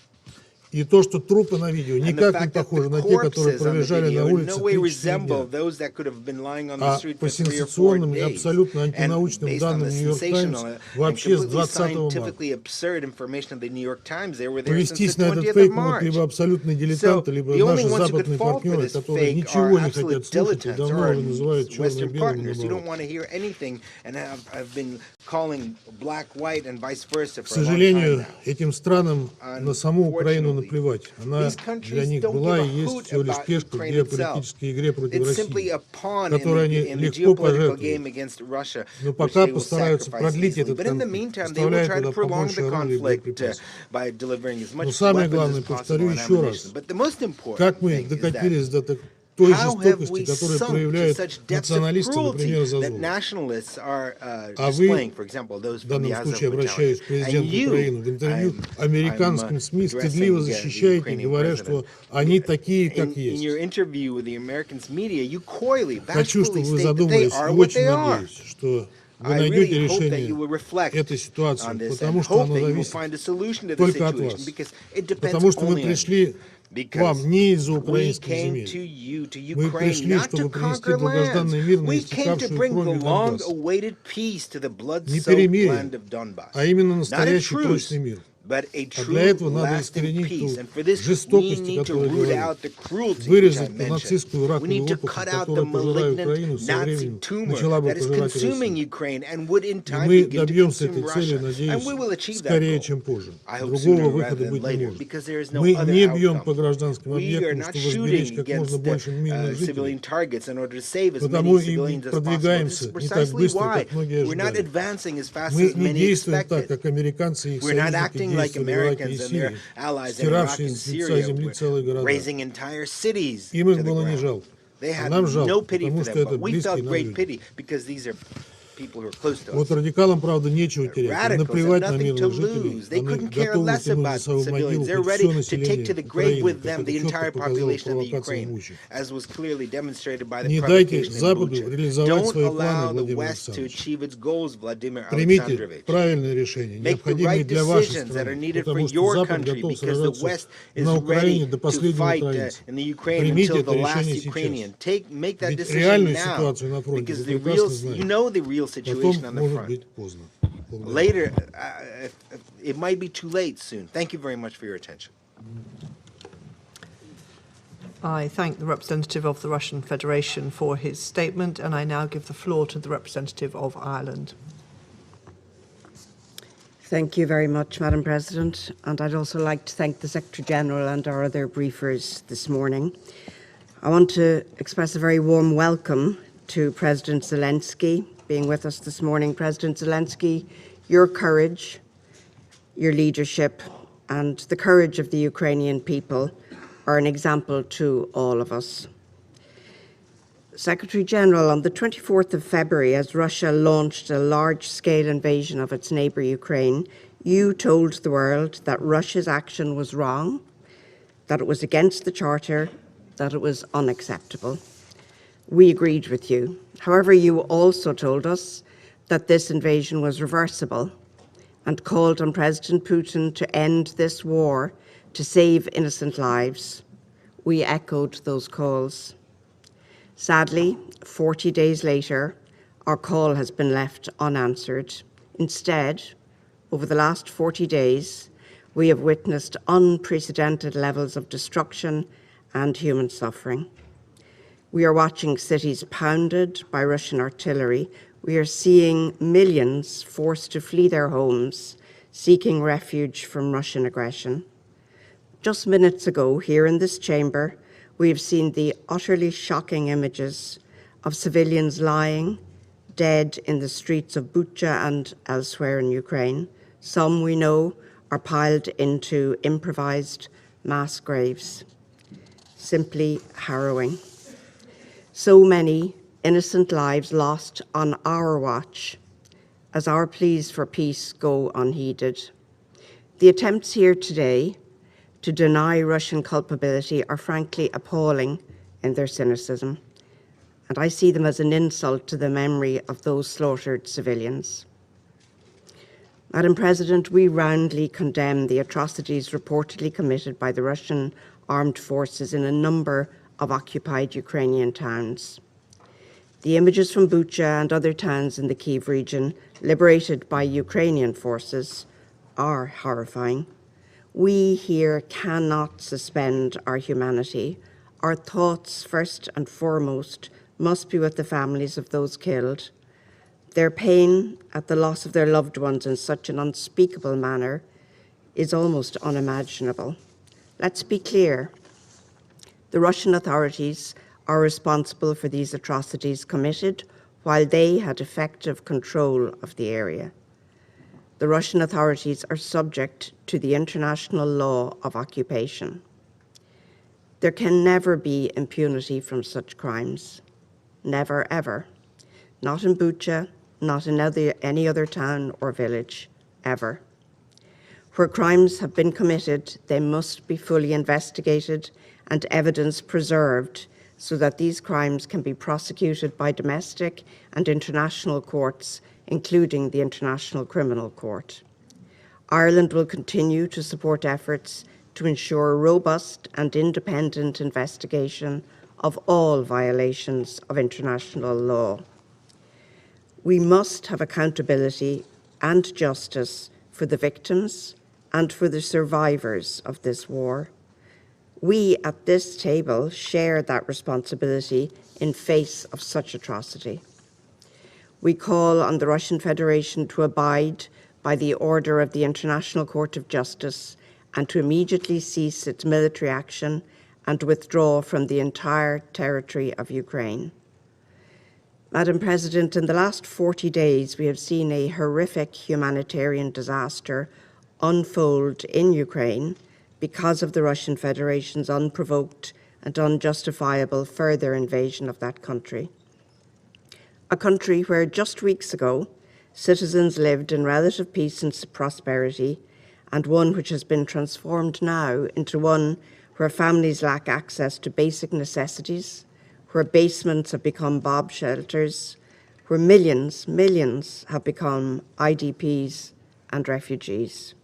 И то, что трупы на видео And the никак не fact that похожи the на те, которые corpses on the пролежали на video in улице no way 3-4 resemble дня. those that could have been lying on the А street по for 3 or 4 сенсационным и days. абсолютно And антинаучным based on данным the Нью-Йорк Таймс, sensational and вообще с completely 20 марта. scientifically absurd information of the New York Times, they were there since Повестись the на этот 20th of фейк могут March. либо абсолютные So дилетанты, либо the only наши ones who could западные fall for партнеры, this которые fake ничего are не absolute хотят слушать и dilettantes, давно or уже называют Western черно-белым partners who don't наоборот. want to hear anything and have been calling black, white, and vice versa К for a long time сожалению, now. этим странам на саму Украину наплевать. Она для них была и есть всего лишь пешка в геополитической игре против России, которой они легко пожертвуют. Но пока постараются продлить этот конфликт, оставляя туда побольше оружия и боеприпасов. Но самое главное, повторю еще раз, как мы докатились до той жестокости, которую проявляют националисты, например, из Азова. А вы, в данном случае обращаюсь к президенту Украины, в интервью американским СМИ стыдливо защищаете, говоря, что они такие, как есть. Хочу, чтобы вы задумались, и очень надеюсь, что вы найдете решение этой ситуации, потому что оно зависит только от вас. Потому что мы пришли к вам не из-за украинских земель. Мы пришли, чтобы принести долгожданный мир на истекавшую кровью Донбасс. Не перемирие, а именно настоящий прочный мир. А для этого надо искоренить ту жестокость, о которой говорю, вырезать нацистскую раковую опухоль, которая, пожирая Украину, со временем начала бы пожирать Россию. И мы добьемся этой цели, надеюсь, скорее, чем позже. Другого выхода быть не может. Мы не бьем по гражданским объектам, чтобы сберечь как можно больше мирных жителей. Потому и продвигаемся не так быстро, как многие ожидали. Мы не действуем так, как американцы и их союзники действовали в Ираке и Сирии, стиравшие с лица земли целые города. Им их было не жалко. А нам жалко, потому что это близкие нам люди. Вот радикалам, правда, нечего терять. Им наплевать на мирных жителей. Они готовы тянуть за свою могилу хоть все население Украины, как это четко показала провокация в Буче. Не дайте Западу реализовать свои планы, Владимир Александрович. Примите правильное решение, необходимое для вашей страны, потому что Запад готов сражаться на Украине до последнего украинца. Примите это решение сейчас. Ведь реальную ситуацию на фронте вы прекрасно знаете. Situation on the front. Later, it might be too late soon. Thank you very much for your attention. I thank the representative of the Russian Federation for his statement, and I now give the floor to the representative of Ireland. Thank you very much, Madam President, and I'd also like to thank the Secretary-General and our other briefers this morning. I want to express a very warm welcome to President Zelensky being with us this morning. President Zelensky, your courage, your leadership, and the courage of the Ukrainian people are an example to all of us. Secretary General, on the 24th of February, as Russia launched a large-scale invasion of its neighbour Ukraine, you told the world that Russia's action was wrong, that it was against the Charter, that it was unacceptable. We agreed with you. However, you also told us that this invasion was reversible and called on President Putin to end this war to save innocent lives. We echoed those calls. Sadly, 40 days later, our call has been left unanswered. Instead, over the last 40 days, we have witnessed unprecedented levels of destruction and human suffering. We are watching cities pounded by Russian artillery. We are seeing millions forced to flee their homes, seeking refuge from Russian aggression. Just minutes ago, here in this chamber, we have seen the utterly shocking images of civilians lying dead in the streets of Bucha and elsewhere in Ukraine. Some, we know, are piled into improvised mass graves. Simply harrowing. So many innocent lives lost on our watch as our pleas for peace go unheeded. The attempts here today to deny Russian culpability are frankly appalling in their cynicism, and I see them as an insult to the memory of those slaughtered civilians. Madam President, we roundly condemn the atrocities reportedly committed by the Russian armed forces in a number of occupied Ukrainian towns. The images from Bucha and other towns in the Kyiv region liberated by Ukrainian forces are horrifying. We here cannot suspend our humanity. Our thoughts, first and foremost, must be with the families of those killed. Their pain at the loss of their loved ones in such an unspeakable manner is almost unimaginable. Let's be clear. The Russian authorities are responsible for these atrocities committed while they had effective control of the area. The Russian authorities are subject to the international law of occupation. There can never be impunity from such crimes. Never, ever. Not in Bucha, not in any other town or village, ever. Where crimes have been committed, they must be fully investigated and evidence preserved so that these crimes can be prosecuted by domestic and international courts, including the International Criminal Court. Ireland will continue to support efforts to ensure robust and independent investigation of all violations of international law. We must have accountability and justice for the victims and for the survivors of this war. We at this table share that responsibility in face of such atrocity. We call on the Russian Federation to abide by the order of the International Court of Justice and to immediately cease its military action and withdraw from the entire territory of Ukraine. Madam President, in the last 40 days, we have seen a horrific humanitarian disaster unfold in Ukraine because of the Russian Federation's unprovoked and unjustifiable further invasion of that country. A country where just weeks ago, citizens lived in relative peace and prosperity, and one which has been transformed now into one where families lack access to basic necessities, where basements have become bomb shelters, where millions have become IDPs and refugees.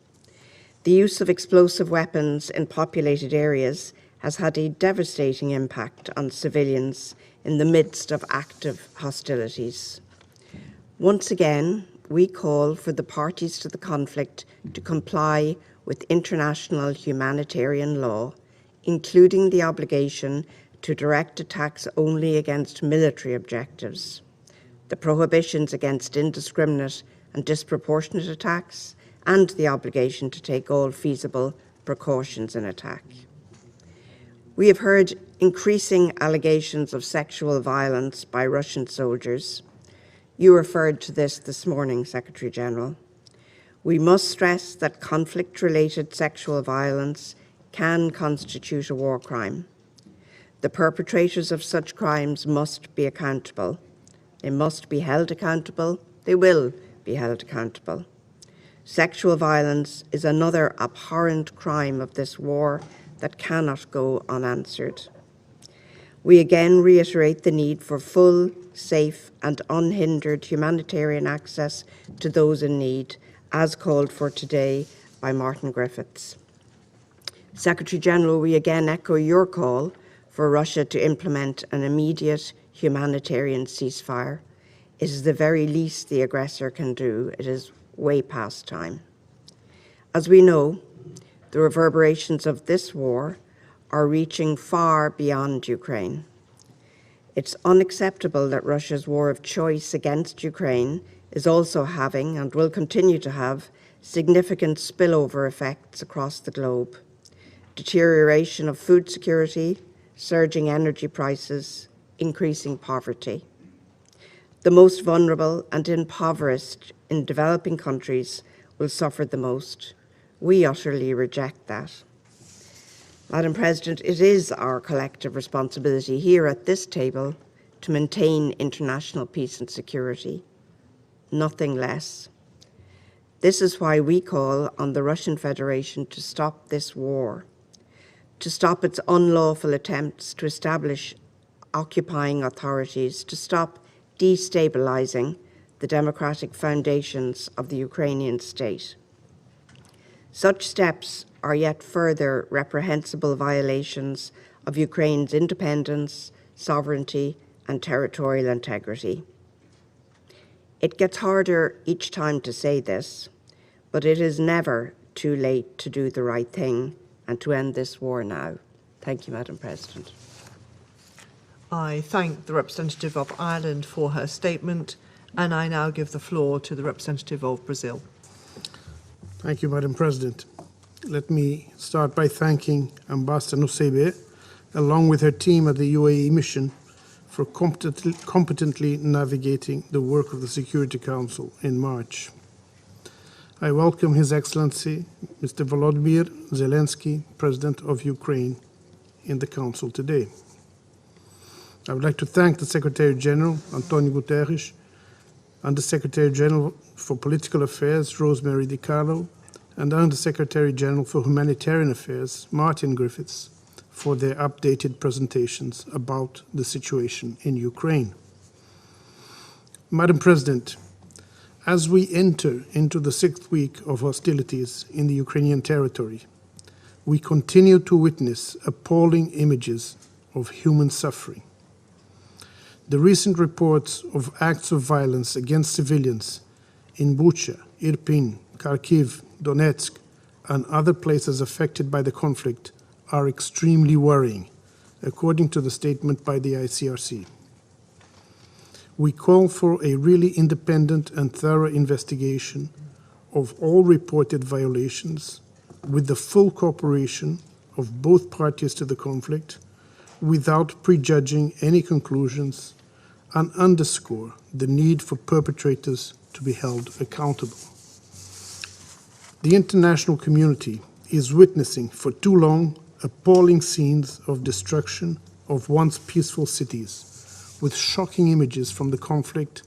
The use of explosive weapons in populated areas has had a devastating impact on civilians in the midst of active hostilities. Once again, we call for the parties to the conflict to comply with international humanitarian law, including the obligation to direct attacks only against military objectives, the prohibitions against indiscriminate and disproportionate attacks, and the obligation to take all feasible precautions in attack. We have heard increasing allegations of sexual violence by Russian soldiers. You referred to this morning, Secretary General. We must stress that conflict-related sexual violence can constitute a war crime. The perpetrators of such crimes must be accountable. They must be held accountable. They will be held accountable. Sexual violence is another abhorrent crime of this war that cannot go unanswered. We again reiterate the need for full, safe, and unhindered humanitarian access to those in need, as called for today by Martin Griffiths. Secretary General, we again echo your call for Russia to implement an immediate humanitarian ceasefire. It is the very least the aggressor can do. It is way past time. As we know, the reverberations of this war are reaching far beyond Ukraine. It's unacceptable that Russia's war of choice against Ukraine is also having, and will continue to have, significant spillover effects across the globe. Deterioration of food security, surging energy prices, increasing poverty. The most vulnerable and impoverished in developing countries will suffer the most. We utterly reject that. Madam President, it is our collective responsibility here at this table to maintain international peace and security, nothing less. This is why we call on the Russian Federation to stop this war, to stop its unlawful attempts to establish occupying authorities, to stop destabilizing the democratic foundations of the Ukrainian state. Such steps are yet further reprehensible violations of Ukraine's independence, sovereignty, and territorial integrity. It gets harder each time to say this, but it is never too late to do the right thing and to end this war now. Thank you, Madam President. I thank the representative of Ireland for her statement, and I now give the floor to the representative of Brazil. Thank you, Madam President. Let me start by thanking Ambassador Nusseibeh, along with her team at the UAE mission, for competently navigating the work of the Security Council in March. I welcome His Excellency, Mr. Volodymyr Zelenskyy, President of Ukraine, in the Council today. I would like to thank the Secretary General, Antonio Guterres, and the Secretary General for Political Affairs, Rosemary DiCarlo, and Under Secretary General for Humanitarian Affairs, Martin Griffiths, for their updated presentations about the situation in Ukraine. Madam President, as we enter into the 6th week of hostilities in the Ukrainian territory, we continue to witness appalling images of human suffering. The recent reports of acts of violence against civilians in Bucha, Irpin, Kharkiv, Donetsk, and other places affected by the conflict are extremely worrying, according to the statement by the ICRC. We call for a really independent and thorough investigation of all reported violations with the full cooperation of both parties to the conflict, without prejudging any conclusions, and underscore the need for perpetrators to be held accountable. The international community is witnessing for too long appalling scenes of destruction of once peaceful cities, with shocking images from the conflict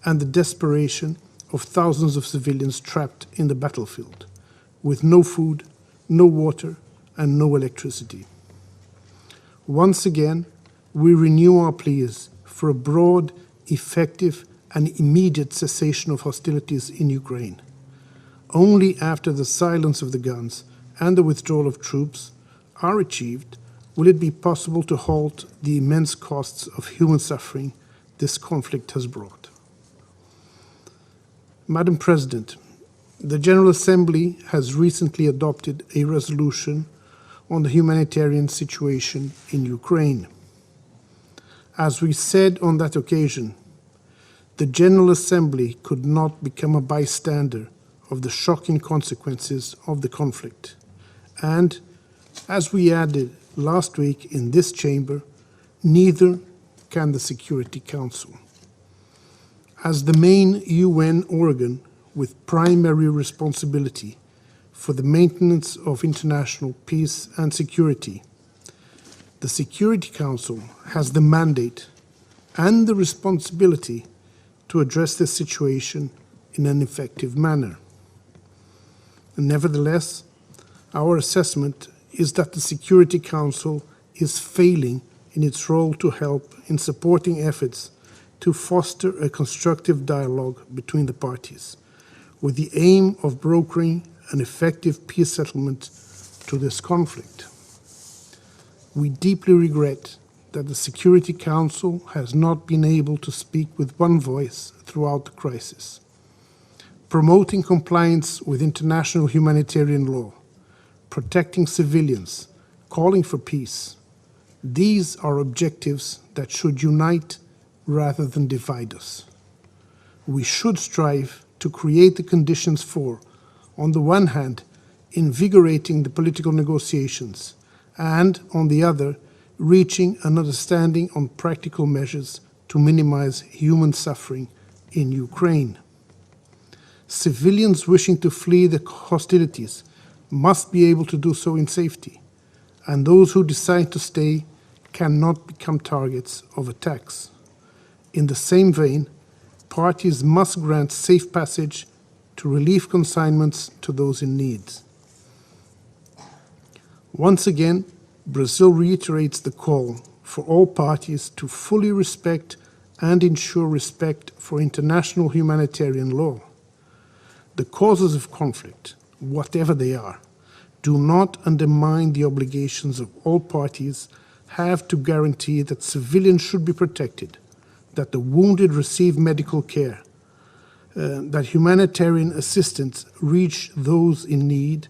and the desperation of thousands of civilians trapped in the battlefield, with no food, no water, and no electricity. Once again, we renew our pleas for a broad, effective, and immediate cessation of hostilities in Ukraine. Only after the silence of the guns and the withdrawal of troops are achieved will it be possible to halt the immense costs of human suffering this conflict has brought. Madam President, the General Assembly has recently adopted a resolution on the humanitarian situation in Ukraine. As we said on that occasion, the General Assembly could not become a bystander of the shocking consequences of the conflict. And, as we added last week in this chamber, neither can the Security Council. As the main UN organ with primary responsibility for the maintenance of international peace and security, the Security Council has the mandate and the responsibility to address this situation in an effective manner. Nevertheless, our assessment is that the Security Council is failing in its role to help in supporting efforts to foster a constructive dialogue between the parties, with the aim of brokering an effective peace settlement to this conflict. We deeply regret that the Security Council has not been able to speak with one voice throughout the crisis. Promoting compliance with international humanitarian law, protecting civilians, calling for peace, these are objectives that should unite rather than divide us. We should strive to create the conditions for, on the one hand, invigorating the political negotiations, and, on the other, reaching an understanding on practical measures to minimize human suffering in Ukraine. Civilians wishing to flee the hostilities must be able to do so in safety, and those who decide to stay cannot become targets of attacks. In the same vein, parties must grant safe passage to relief consignments to those in need. Once again, Brazil reiterates the call for all parties to fully respect and ensure respect for international humanitarian law. The causes of conflict, whatever they are, do not undermine the obligations of all parties have to guarantee that civilians should be protected, that the wounded receive medical care, that humanitarian assistance reach those in need,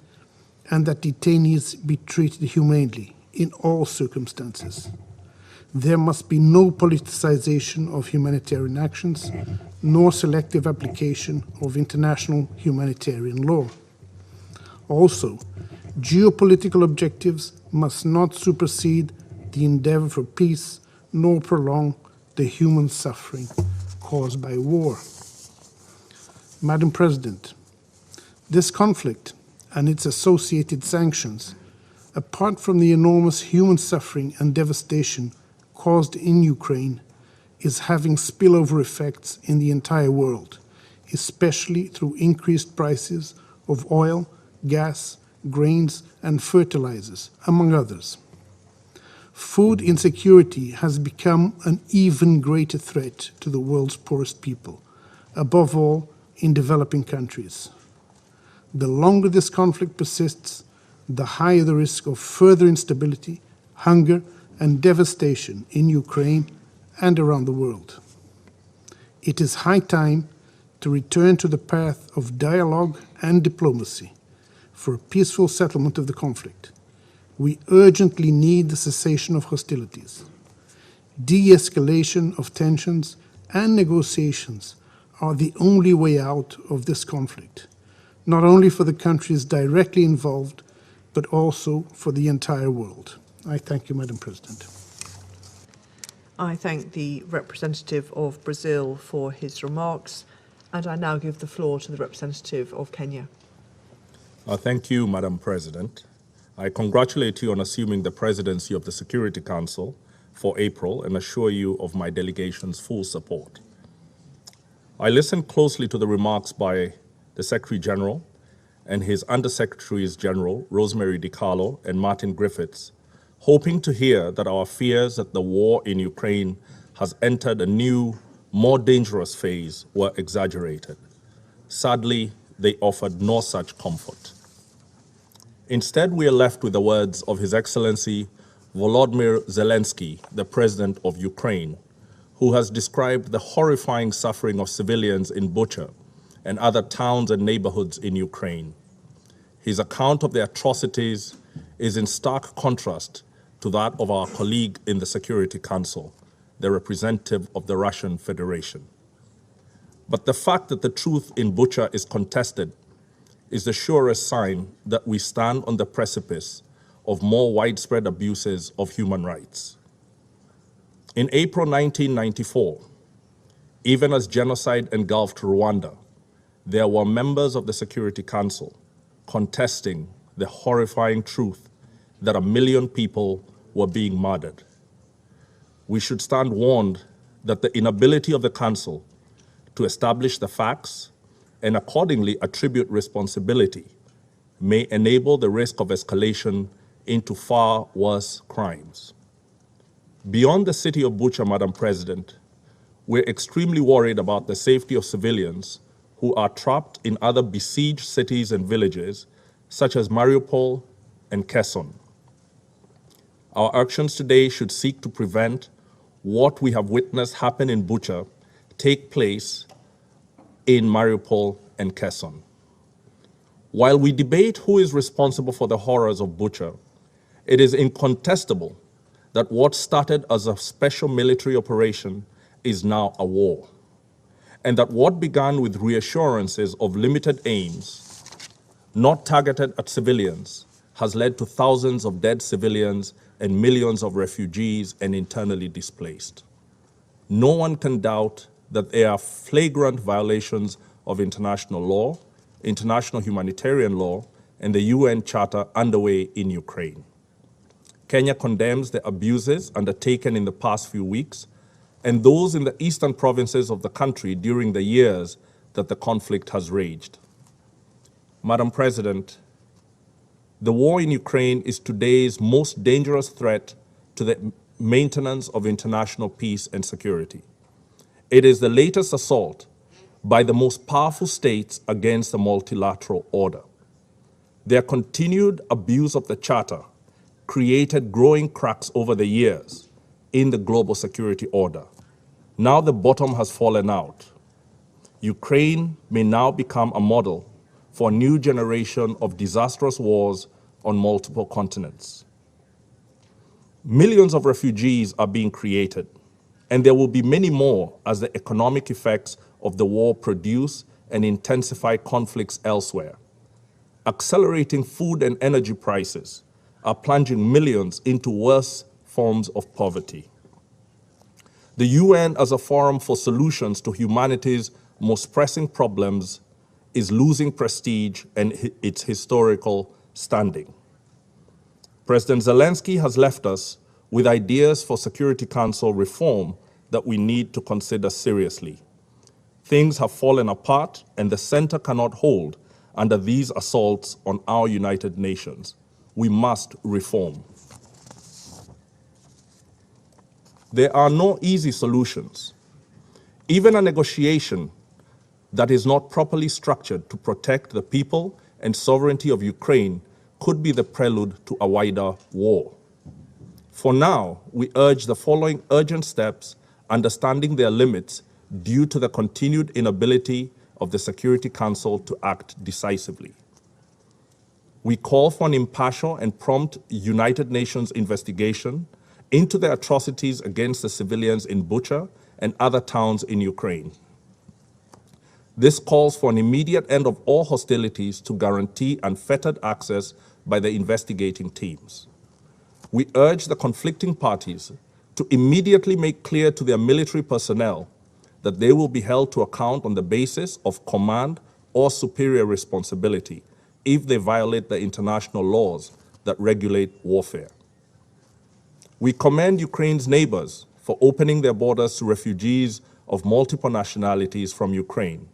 and that detainees be treated humanely in all circumstances. There must be no politicization of humanitarian actions, nor selective application of international humanitarian law. Also, geopolitical objectives must not supersede the endeavor for peace, nor prolong the human suffering caused by war. Madam President, this conflict and its associated sanctions, apart from the enormous human suffering and devastation caused in Ukraine, is having spillover effects in the entire world, especially through increased prices of oil, gas, grains, and fertilizers, among others. Food insecurity has become an even greater threat to the world's poorest people, above all in developing countries. The longer this conflict persists, the higher the risk of further instability, hunger, and devastation in Ukraine and around the world. It is high time to return to the path of dialogue and diplomacy for a peaceful settlement of the conflict. We urgently need the cessation of hostilities. De-escalation of tensions and negotiations are the only way out of this conflict, not only for the countries directly involved, but also for the entire world. I thank you, Madam President. I thank the representative of Brazil for his remarks, and I now give the floor to the representative of Kenya. Thank you, Madam President. I congratulate you on assuming the presidency of the Security Council for April and assure you of my delegation's full support. I listened closely to the remarks by the Secretary General and his Undersecretaries General, Rosemary DiCarlo and Martin Griffiths, hoping to hear that our fears that the war in Ukraine has entered a new, more dangerous phase were exaggerated. Sadly, they offered no such comfort. Instead, we are left with the words of His Excellency Volodymyr Zelensky, the President of Ukraine, who has described the horrifying suffering of civilians in Bucha and other towns and neighborhoods in Ukraine. His account of the atrocities is in stark contrast to that of our colleague in the Security Council, the representative of the Russian Federation. But the fact that the truth in Bucha is contested is the surest sign that we stand on the precipice of more widespread abuses of human rights. In April 1994, even as genocide engulfed Rwanda, there were members of the Security Council contesting the horrifying truth that 1 million people were being murdered. We should stand warned that the inability of the Council to establish the facts and accordingly attribute responsibility may enable the risk of escalation into far worse crimes. Beyond the city of Bucha, Madam President, we're extremely worried about the safety of civilians who are trapped in other besieged cities and villages, such as Mariupol and Kherson. Our actions today should seek to prevent what we have witnessed happen in Bucha take place in Mariupol and Kherson. While we debate who is responsible for the horrors of Bucha, it is incontestable that what started as a special military operation is now a war, and that what began with reassurances of limited aims, not targeted at civilians, has led to thousands of dead civilians and millions of refugees and internally displaced. No one can doubt that there are flagrant violations of international law, international humanitarian law, and the UN Charter underway in Ukraine. Kenya condemns the abuses undertaken in the past few weeks and those in the eastern provinces of the country during the years that the conflict has raged. Madam President, the war in Ukraine is today's most dangerous threat to the maintenance of international peace and security. It is the latest assault by the most powerful states against the multilateral order. Their continued abuse of the Charter created growing cracks over the years in the global security order. Now the bottom has fallen out. Ukraine may now become a model for a new generation of disastrous wars on multiple continents. Millions of refugees are being created, and there will be many more as the economic effects of the war produce and intensify conflicts elsewhere. Accelerating food and energy prices are plunging millions into worse forms of poverty. The UN, as a forum for solutions to humanity's most pressing problems, is losing prestige and its historical standing. President Zelensky has left us with ideas for Security Council reform that we need to consider seriously. Things have fallen apart, and the center cannot hold under these assaults on our United Nations. We must reform. There are no easy solutions. Even a negotiation that is not properly structured to protect the people and sovereignty of Ukraine could be the prelude to a wider war. For now, we urge the following urgent steps, understanding their limits due to the continued inability of the Security Council to act decisively. We call for an impartial and prompt United Nations investigation into the atrocities against the civilians in Bucha and other towns in Ukraine. This calls for an immediate end of all hostilities to guarantee unfettered access by the investigating teams. We urge the conflicting parties to immediately make clear to their military personnel that they will be held to account on the basis of command or superior responsibility if they violate the international laws that regulate warfare. We commend Ukraine's neighbors for opening their borders to refugees of multiple nationalities from Ukraine.